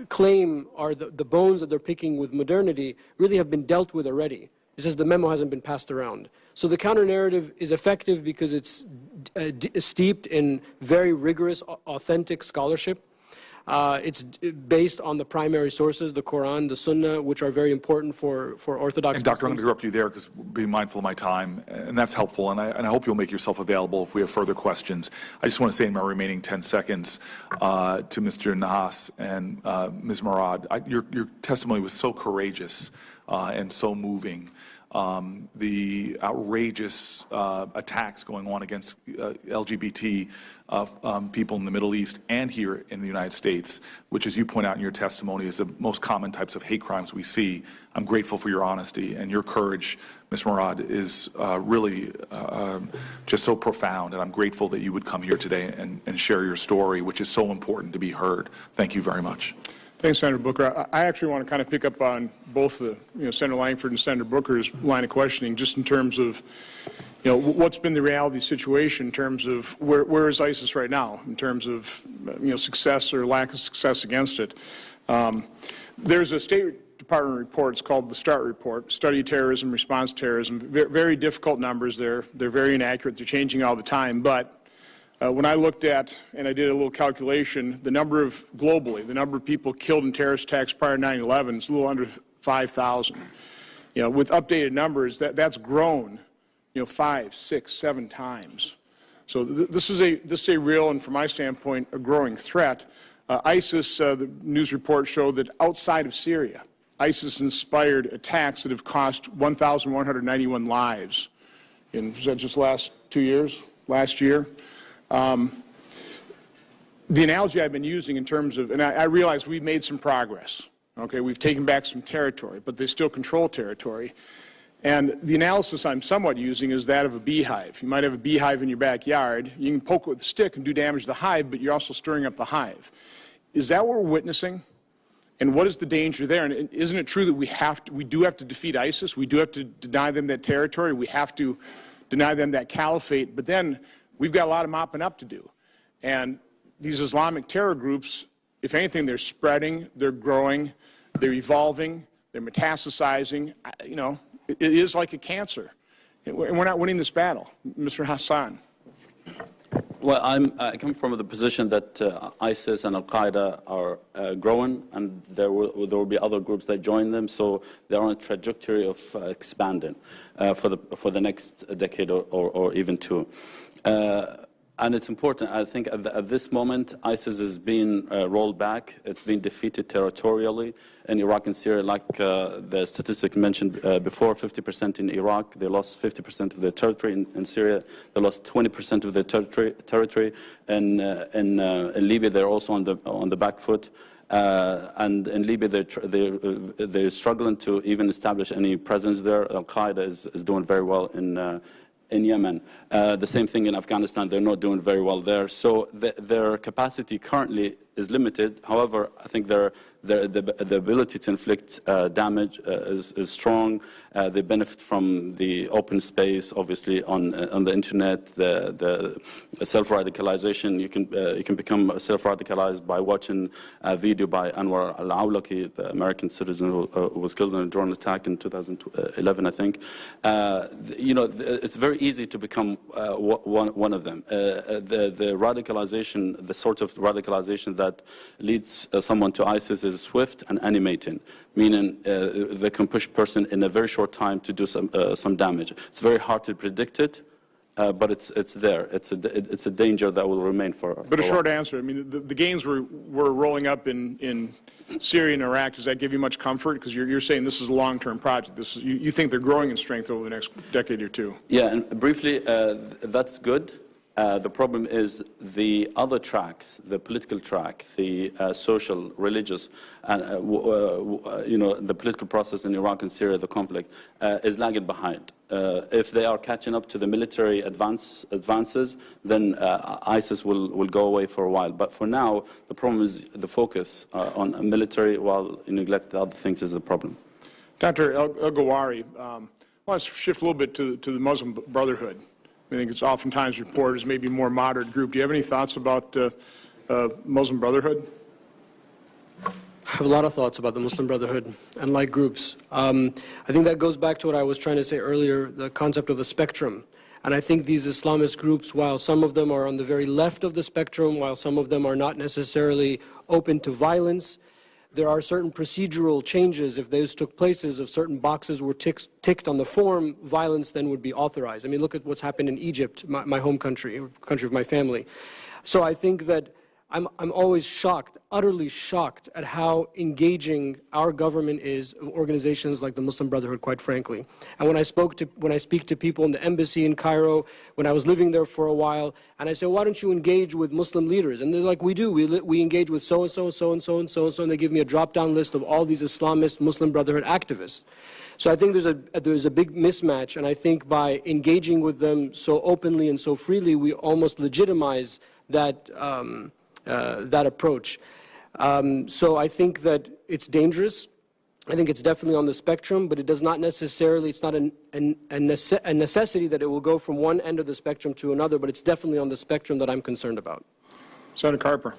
claim are the bones that they're picking with modernity really have been dealt with already. It's just the memo hasn't been passed around. So the counter-narrative is effective because it's steeped in very rigorous, authentic scholarship. It's based on the primary sources, the Quran, the Sunnah, which are very important for Orthodox And Doctor, I'm Muslims. going to interrupt you there because being mindful of my time, and that's helpful, and I hope you'll make yourself available if we have further questions. I just want to say in my remaining 10 seconds to Mr. Nahas and Ms. Murad, your testimony was so courageous and so moving. The outrageous attacks going on against LGBT people in the Middle East and here in the United States, which, as you point out in your testimony, is the most common types of hate crimes we see. I'm grateful for your honesty, and your courage, Ms. Murad, is really just so profound, and I'm grateful that you would come here today and share your story, which is so important to be heard. Thank you very much. Thanks, Senator Booker. I actually want to kind of pick up on both the, Senator Langford and Senator Booker's line of questioning, just in terms of, what's been the reality situation in terms of where is ISIS right now, in terms of, success or lack of success against it. There's a State Department report. It's called the START report, Study of Terrorism, Response to Terrorism. Very difficult numbers there. They're very inaccurate. They're changing all the time, but When I looked at, and I did a little calculation, the number of, globally, the number of people killed in terrorist attacks prior to 9/11 is a little under 5,000. With updated numbers, that's grown, 5, 6, 7 times. So this is a real, and from my standpoint, a growing threat. ISIS, the news report showed that outside of Syria, ISIS inspired attacks that have cost 1,191 lives. Was that just last 2 years? Last year? The analogy I've been using in terms of, and I realize we've made some progress. Okay, we've taken back some territory, but they still control territory. And the analysis I'm somewhat using is that of a beehive. You might have a beehive in your backyard. You can poke it with a stick and do damage to the hive, but you're also stirring up the hive. Is that what we're witnessing? And what is the danger there? And isn't it true that we do have to defeat ISIS? We do have to deny them that territory. We have to deny them that caliphate. But then we've got a lot of mopping up to do. And these Islamic terror groups, if anything, they're spreading, they're growing, they're evolving, they're metastasizing. It is like a cancer. And we're not winning this battle. Mr. Hassan. Well, I come from the position that ISIS and Al-Qaeda are growing, and there will be other groups that join them, so they're on a trajectory of expanding for the next decade or even two. And it's important, I think, at this moment, ISIS is being rolled back. It's been defeated territorially in Iraq and Syria, like the statistic mentioned before, 50% in Iraq. They lost 50% of their territory. In Syria, they lost 20% of their territory. In Libya, they're also on the back foot. And in Libya, they're struggling to even establish any presence there. Al-Qaeda is doing very well in Yemen. The same thing in Afghanistan, they're not doing very well there. So their capacity currently is limited. However, I think the ability to inflict damage is strong. They benefit from the open space, obviously, on the internet, the self-radicalization. You can become self-radicalized by watching a video by Anwar al-Awlaki, the American citizen who was killed in a drone attack in 2011, I think. It's very easy to become one of them. The radicalization, the sort of radicalization that leads someone to ISIS is swift and animating, meaning they can push a person in a very short time to do some damage. It's very hard to predict it, but it's there. It's a danger that will remain for. But a short answer. I mean, the gains we're rolling up in Syria and Iraq. Does that give you much comfort? Because you're saying this is a long-term project. You think they're growing in strength over the next decade or two. Yeah, and briefly, that's good. The problem is the other tracks, the political track, the social, religious, and the political process in Iraq and Syria, the conflict, is lagging behind. If they are catching up to the military advances, then ISIS will go away for a while. But for now, the problem is the focus on military, while you neglect the other things is the problem. Dr. Elgawhary, I want to shift a little bit to the Muslim Brotherhood. I think it's oftentimes reported as maybe a more moderate group. Do you have any thoughts about Muslim Brotherhood? I have a lot of thoughts about the Muslim Brotherhood and like groups. I think that goes back to what I was trying to say earlier, the concept of the spectrum. And I think these Islamist groups, while some of them are on the very left of the spectrum, while some of them are not necessarily open to violence, there are certain procedural changes. If those took places, if certain boxes were ticked on the form, violence then would be authorized. I mean, look at what's happened in Egypt, my home country, country of my family. So I think that I'm always shocked, utterly shocked at how engaging our government is of organizations like the Muslim Brotherhood, quite frankly. And when I speak to people in the embassy in Cairo, when I was living there for a while, and I say, why don't you engage with Muslim leaders? And they're like, we do. We engage with so-and-so, so-and-so, and so-and-so, and they give me a drop-down list of all these Islamist Muslim Brotherhood activists. So I think there's a big mismatch, and I think by engaging with them so openly and so freely, we almost legitimize that that approach. So I think that it's dangerous. I think it's definitely on the spectrum, but it does not necessarily, it's not a necessity that it will go from one end of the spectrum to another, but it's definitely on the spectrum that I'm concerned about. Senator Carper.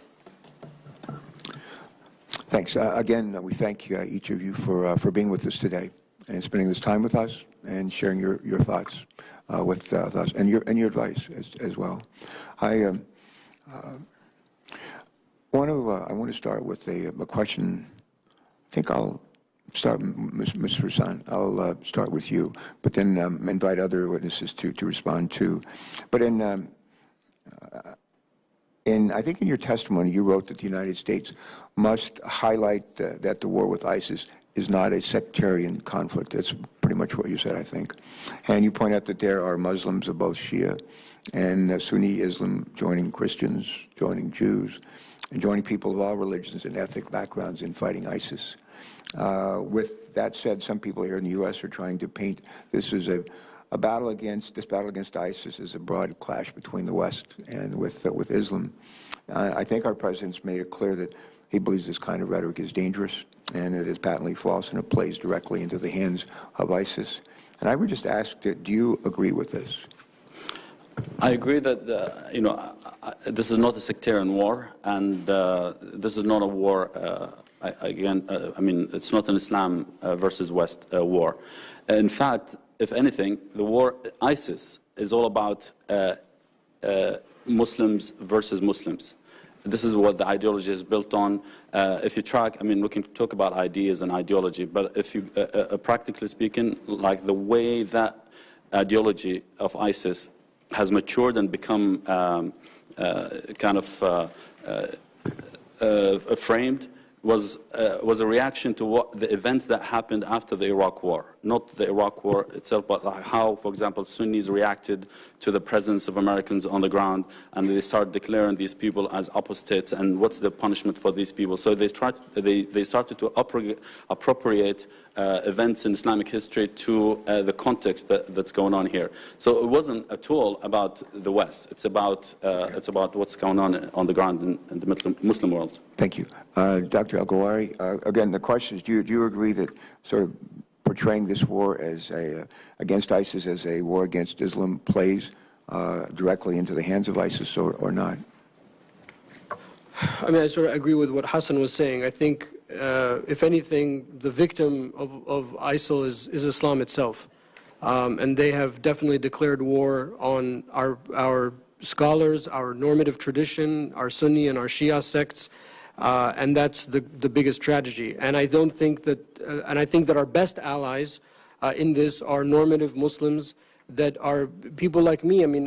Thanks. Again, we thank each of you for being with us today. and spending this time with us and sharing your thoughts with us and your advice as well. I want to start with a question. I think I'll start, Mr. Hassan. I'll start with you, but then invite other witnesses to respond too. But I think in your testimony, you wrote that the United States must highlight that the war with ISIS is not a sectarian conflict. That's pretty much what you said, I think. And you point out that there are Muslims of both Shia and Sunni Islam joining Christians, joining Jews, and joining people of all religions and ethnic backgrounds in fighting ISIS. With that said, some people here in the U.S. are trying to paint this as a battle against ISIS as a broad clash between the West and with Islam. I think our president's made it clear that he believes this kind of rhetoric is dangerous and it is patently false and it plays directly into the hands of ISIS. And I would just ask, do you agree with this? I agree that this is not a sectarian war, and this is not a war. I mean, it's not an Islam versus West war. In fact, if anything, the war ISIS is all about Muslims versus Muslims. This is what the ideology is built on. If you track, I mean, we can talk about ideas and ideology, but if you, practically speaking, like the way that ideology of ISIS has matured and become kind of framed was a reaction to what the events that happened after the Iraq War. Not the Iraq War itself, but how, for example, Sunnis reacted to the presence of Americans on the ground, and they started declaring these people as apostates, and what's the punishment for these people. So they started to appropriate events in Islamic history to the context that's going on here. So it wasn't at all about the West. It's about what's going on the ground in the Muslim world. Thank you. Dr. Elgawhary, again, the question is, do you agree that sort of portraying this war as against ISIS as a war against Islam plays directly into the hands of ISIS or not? I mean, I sort of agree with what Hassan was saying. I think, if anything, the victim of ISIL is Islam itself. And they have definitely declared war on our scholars, our normative tradition, our Sunni and our Shia sects. And that's the biggest tragedy. And I don't think that, and I think that our best allies in this are normative Muslims that are people like me. I mean,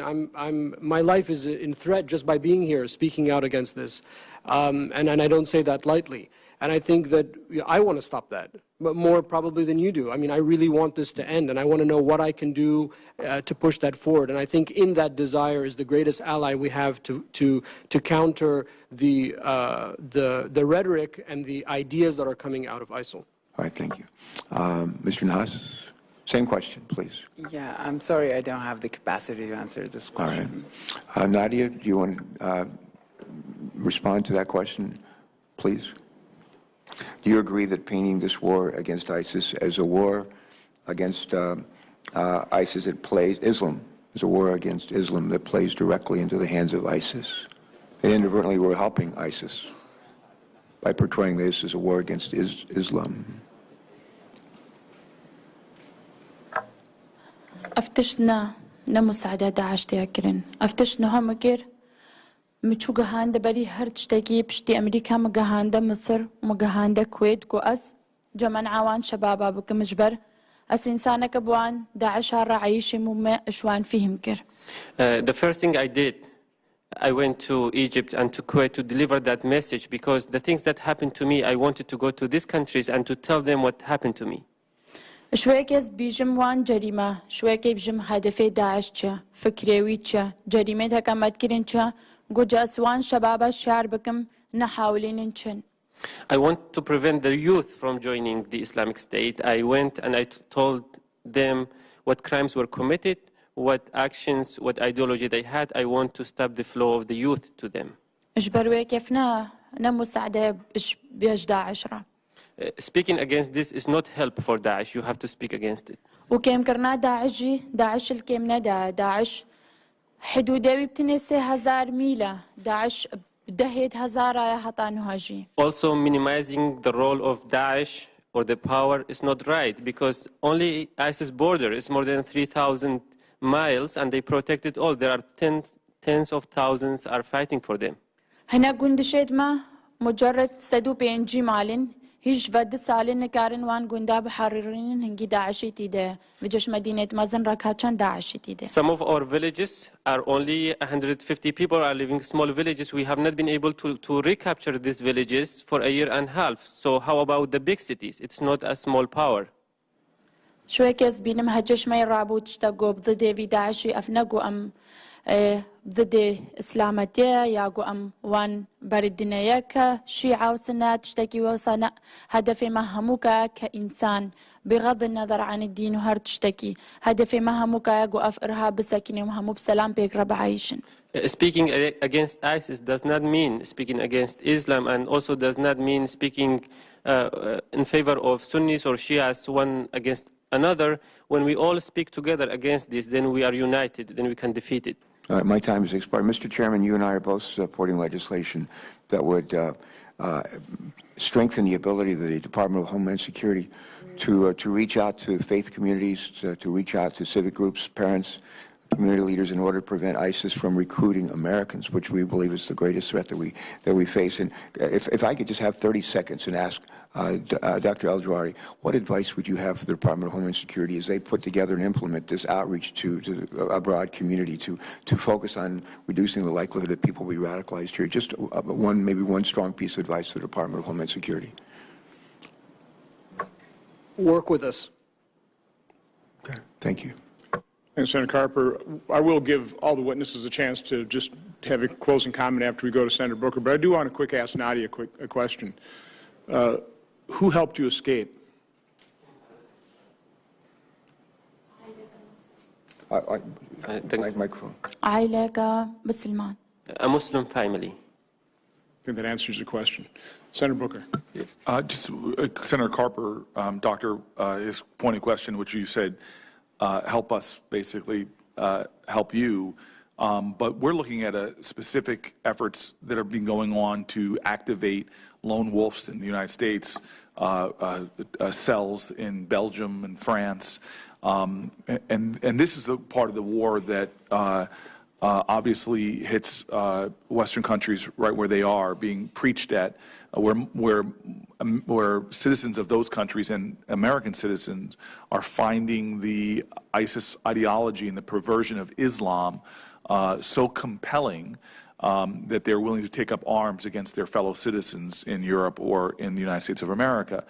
my life is in threat just by being here, speaking out against this. And I don't say that lightly. And I think that I want to stop that, but more probably than you do. I mean, I really want this to end, and I want to know what I can do to push that forward. And I think in that desire is the greatest ally we have to counter the rhetoric and the ideas that are coming out of ISIL. All right, thank you. Mr. Nahas, same question, please. Yeah, I'm sorry I don't have the capacity to answer this question. All right. Nadia, do you want to respond to that question, please? Do you agree that painting this war against ISIS as a war against ISIS that plays Islam, is a war against Islam that plays directly into the hands of ISIS? And inadvertently we're helping ISIS by portraying this as a war against Islam. افتشنا نمساعدة داعش تيكرن افتشنا هم كير مچو گهانده بری هر تشتکی پشتی امریکا مگهانده مصر مگهانده کویت کو اس جمن عوان شبابا بك مجبر اس انسانك بوان داعش رعيش مم اشوان فيهم كر. The first thing I did, I went to Egypt and to Kuwait to deliver that message, because the things that happened to me, I wanted to go to these countries and to tell them what happened to me. شوية از بيجم وان جريمة شوية بيجم هدفي داعش چه فكريوي چه جريمة هكامت كرين چه گوجا اسوان شبابا شعر بكم نحاولين نچن. I want to prevent the youth from joining the Islamic State. I went and I told them what crimes were committed, what actions, what ideology they had. I want to stop the flow of the youth to them. اجبروي كيفنا نمساعدة بيج داعش را. Speaking against this is not help for Daesh. You have to speak against it. وكيم كرنا داعش الكيم ندا داعش حدوده بتني 3000 ميله داعش دهيت هزار يا حطانو هاجي. Also minimizing the role of Daesh or the power is not right, because only ISIS border is more than 3,000 miles, and they protect it all. There are tens of thousands are fighting for them. هنا قندشت ما مجرد سدو بينجي مالن هيج فد سالن كارن وان قندا بحررين هنجي داعشي تيده بجش مدينة مازن راكاتشان داعشي تيده. Some of our villages are only 150 people are living small villages. We have not been able to recapture these villages for a year and a half. So how about the big cities? It's not a small power. شوي كيس بينم هجش ما يرابو تشتاقو بضد في داعشي أفنقو أم ضد إسلامتيا ياقو أم وان بردنياك شيعة وسنة تشتكي وصنع هدفي ما هموك كإنسان بغض النظر عن الدين وهر تشتكي هدفي ما هموك ياقو أف إرهاب بسكيني وهمو بسلام بيقرب عايشن. Speaking against ISIS does not mean speaking against Islam, and also does not mean speaking in favor of Sunnis or Shias one against another. When we all speak together against this, then we are united, then we can defeat it. My time has expired. Mr. Chairman, you and I are both supporting legislation that would strengthen the ability of the Department of Homeland Security to reach out to faith communities, to reach out to civic groups, parents, community leaders, in order to prevent ISIS from recruiting Americans, which we believe is the greatest threat that we face. And if I could just have 30 seconds and ask Dr. Elgawhary, what advice would you have for the Department of Homeland Security as they put together and implement this outreach to a broad community to focus on reducing the likelihood that people will be radicalized here? Just maybe one strong piece of advice to the Department of Homeland Security. Work with us. Okay. Thank you. And Senator Carper, I will give all the witnesses a chance to just have a closing comment after we go to Senator Booker, but I do want to ask Nadia a question. Who helped you escape? Microphone. A Muslim family. I think that answers the question. Senator Booker. Senator Carper, Doctor, his pointed question, which you said, help us basically help you. But we're looking at specific efforts that are being going on to activate lone wolves in the United States, cells in Belgium and France. And this is the part of the war that obviously hits Western countries right where they are, being preached at, where citizens of those countries and American citizens are finding the ISIS ideology and the perversion of Islam so compelling that they're willing to take up arms against their fellow citizens in Europe or in the United States of America.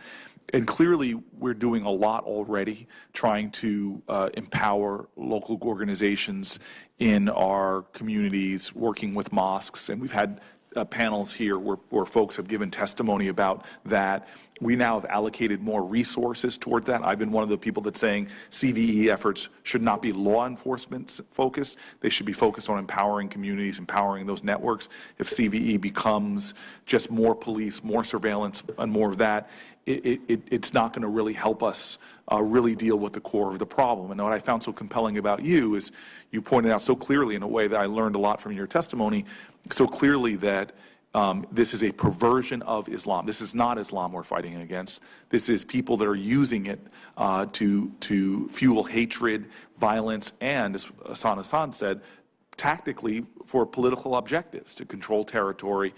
And clearly, we're doing a lot already, trying to empower local organizations in our communities, working with mosques. And we've had panels here where folks have given testimony about that. We now have allocated more resources toward that. I've been one of the people that's saying CVE efforts should not be law enforcement focused. They should be focused on empowering communities, empowering those networks. If CVE becomes just more police, more surveillance, and more of that, it's not going to really help us really deal with the core of the problem. And what I found so compelling about you is you pointed out so clearly, in a way that I learned a lot from your testimony, so clearly that this is a perversion of Islam. This is not Islam we're fighting against. This is people that are using it to fuel hatred, violence, and, as Hassan Hassan said, tactically for political objectives, to control territory,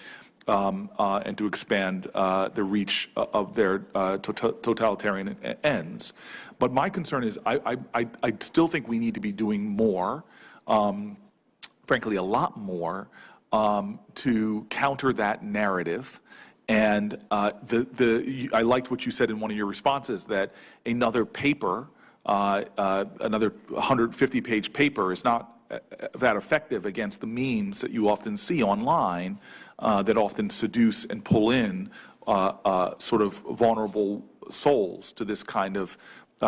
and to expand the reach of their totalitarian ends. But my concern is I still think we need to be doing more, frankly a lot more, to counter that narrative. And I liked what you said in one of your responses, that another paper, another 150-page paper is not that effective against the memes that you often see online that often seduce and pull in sort of vulnerable souls to this kind of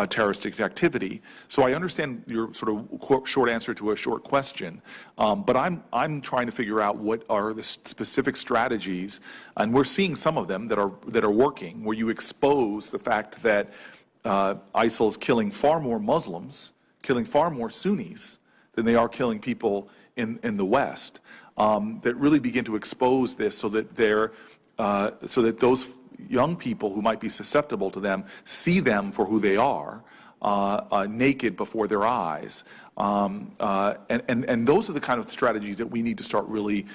terroristic activity. So I understand your sort of short answer to a short question, but I'm trying to figure out what are the specific strategies, and we're seeing some of them that are working, where you expose the fact that ISIL is killing far more Muslims, killing far more Sunnis than they are killing people in the West, that really begin to expose this so that those young people who might be susceptible to them see them for who they are, naked before their eyes. And those are the kind of strategies that we need to start really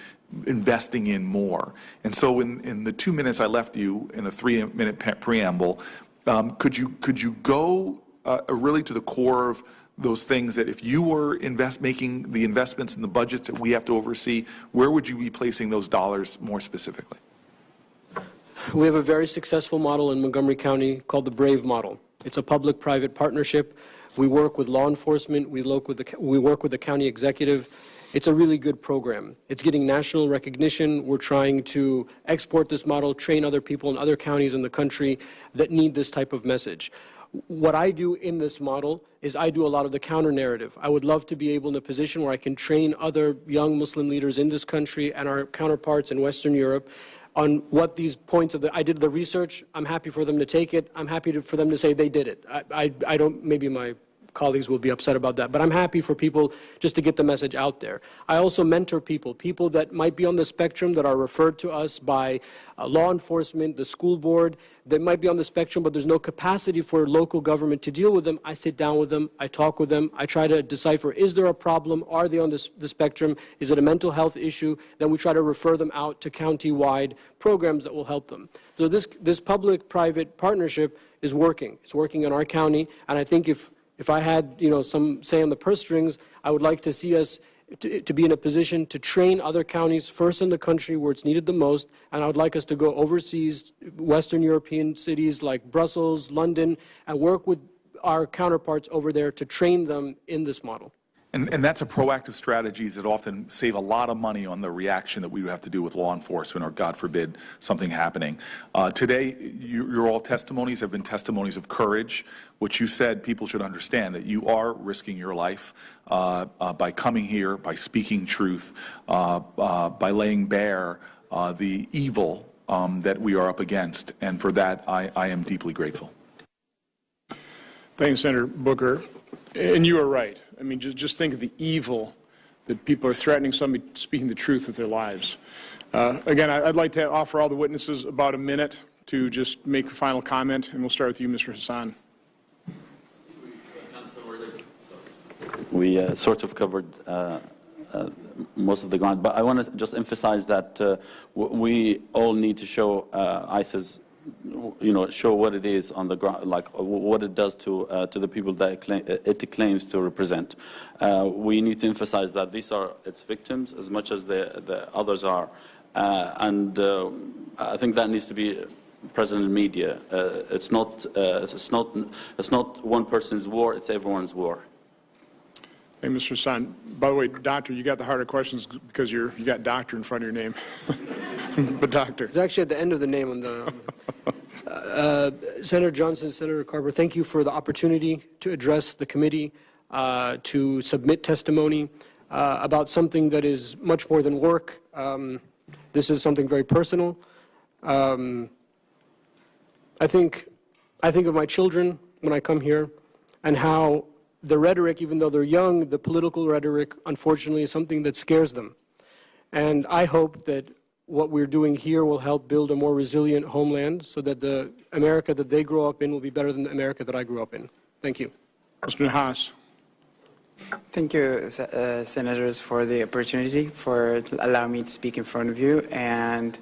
investing in more. And so in the 2 minutes I left you in a 3-minute preamble, could you go really to the core of those things that if you were making the investments in the budgets that we have to oversee, where would you be placing those dollars more specifically? We have a very successful model in Montgomery County called the BRAVE model. It's a public-private partnership. We work with law enforcement. We work with the county executive. It's a really good program. It's getting national recognition. We're trying to export this model, train other people in other counties in the country that need this type of message. What I do in this model is I do a lot of the counter-narrative. I would love to be able in a position where I can train other young Muslim leaders in this country and our counterparts in Western Europe on what these points of I did the research. I'm happy for them to take it. I'm happy for them to say they did it. I don't, maybe my colleagues will be upset about that, but I'm happy for people just to get the message out there. I also mentor people that might be on the spectrum that are referred to us by law enforcement, the school board, that might be on the spectrum, but there's no capacity for local government to deal with them. I sit down with them, I talk with them, I try to decipher, is there a problem? Are they on the spectrum? Is it a mental health issue? Then we try to refer them out to county-wide programs that will help them. So this public-private partnership is working. It's working in our county, and I think if I had, some say on the purse strings, I would like to see us to be in a position to train other counties first in the country where it's needed the most, and I would like us to go overseas, Western European cities like Brussels, London, and work with our counterparts over there to train them in this model. And that's a proactive strategies that often save a lot of money on the reaction that we would have to do with law enforcement or, God forbid, something happening. Today, your all testimonies have been testimonies of courage. What you said, people should understand that you are risking your life by coming here, by speaking truth, by laying bare the evil that we are up against. And for that, I am deeply grateful. Thank you, Senator Booker. And you are right. I mean, just think of the evil that people are threatening somebody speaking the truth with their lives. Again, I'd like to offer all the witnesses about a minute to just make a final comment, and we'll start with you, Mr. Hassan. We sort of covered most of the ground, but I want to just emphasize that we all need to show ISIS, show what it is on the ground, like what it does to the people that it claims to represent. We need to emphasize that these are its victims as much as the others are, and I think that needs to be present in media. It's not one person's war; it's everyone's war. Hey, Mr. Hassan. By the way, Doctor, you got the harder questions because you got Doctor in front of your name. But Doctor. It's actually at the end of the name on the... Senator Johnson, Senator Carper, thank you for the opportunity to address the committee, to submit testimony about something that is much more than work. This is something very personal. I think of my children when I come here and how the rhetoric, even though they're young, the political rhetoric, unfortunately, is something that scares them. And I hope that what we're doing here will help build a more resilient homeland so that the America that they grow up in will be better than the America that I grew up in. Thank you. Mr. Nahas. Thank you, Senators, for the opportunity, for allowing me to speak in front of you. And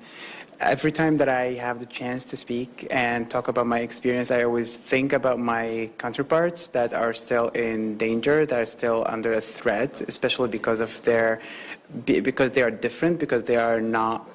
every time that I have the chance to speak and talk about my experience, I always think about my counterparts that are still in danger, that are still under a threat, especially because they are different, because they are not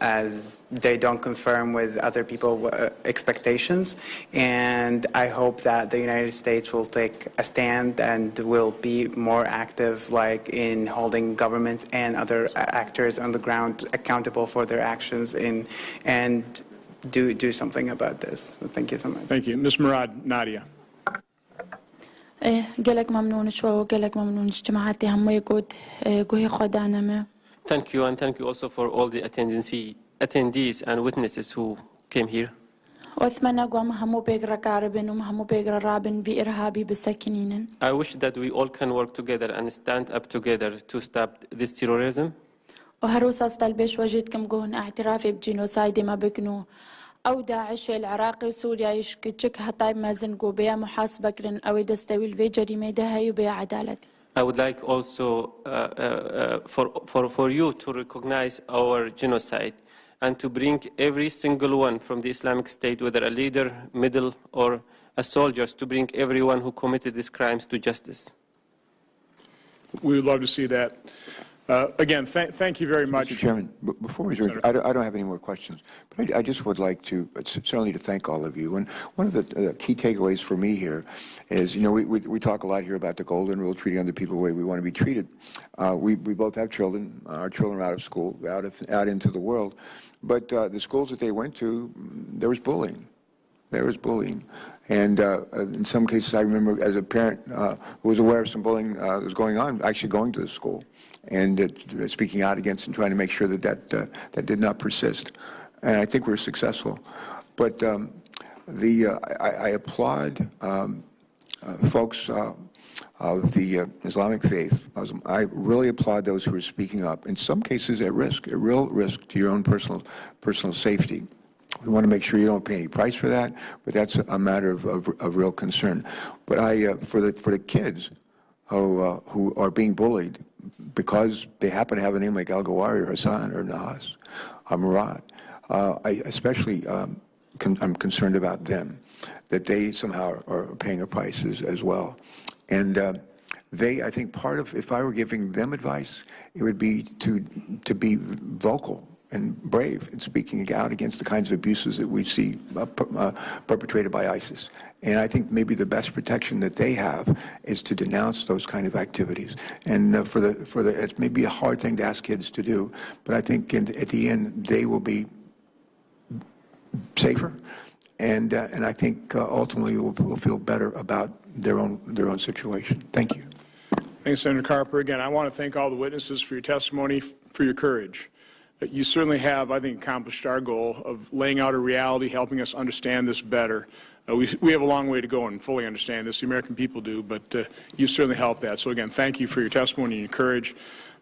they don't conform with other people's expectations. And I hope that the United States will take a stand and will be more active, like in holding government and other actors on the ground accountable for their actions and do something about this. So thank you so much. Thank you. Ms. Murad, Nadia. قلك ممنون شو وقلك ممنون اجتماعاتي هم يقود قوي خدانا ما. Thank you, and thank you also for all the attendees and witnesses who came here. وأتمنى قوام همو بيقرا كاربن ومهمو بيقرا رابن بإرهابي بالسكينين. I wish that we all can work together and stand up together to stop this terrorism. وهروس أستلبش وجدكم قهن اعترافي بجينوسايد ما بكنو أو داعش العراقي وسوريا يشكتشك هطاي مازن قوبيا محاسبة كرن أو دستوي الفيجري ميدها يبيع عدالتي. I would like also for you to recognize our genocide and to bring every single one from the Islamic State, whether a leader, middle, or a soldiers, to bring everyone who committed these crimes to justice. We would love to see that. Again, thank you very much. Mr. Chairman, before we adjourn, I don't have any more questions, but I just would like to certainly to thank all of you. And one of the key takeaways for me here is, you know, we talk a lot here about the golden rule, treating other people the way we want to be treated. We both have children. Our children are out of school, out into the world. But the schools that they went to, there was bullying. There was bullying. And in some cases, I remember as a parent who was aware of some bullying that was going on, actually going to the school and speaking out against and trying to make sure that did not persist. And I think we were successful. But I applaud folks of the Islamic faith. I really applaud those who are speaking up, in some cases at risk, at real risk to your own personal safety. We want to make sure you don't pay any price for that, but that's a matter of real concern. But for the kids who are being bullied because they happen to have a name like Elgawhary or Hassan or Nahas or Murad, I especially I'm concerned about them, that they somehow are paying a price as well. And I think part of, if I were giving them advice, it would be to be vocal and brave in speaking out against the kinds of abuses that we see perpetrated by ISIS. And I think maybe the best protection that they have is to denounce those kind of activities. And it may be a hard thing to ask kids to do, but I think at the end they will be safer, and I think ultimately will feel better about their own situation. Thank you. Thanks, Senator Carper. Again, I want to thank all the witnesses for your testimony, for your courage. You certainly have, I think, accomplished our goal of laying out a reality, helping us understand this better. We have a long way to go and fully understand this. The American people do, but you certainly helped that. So again, thank you for your testimony and your courage.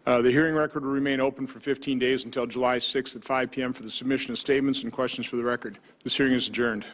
The hearing record will remain open for 15 days until July 6th at 5 p.m. for the submission of statements and questions for the record. This hearing is adjourned.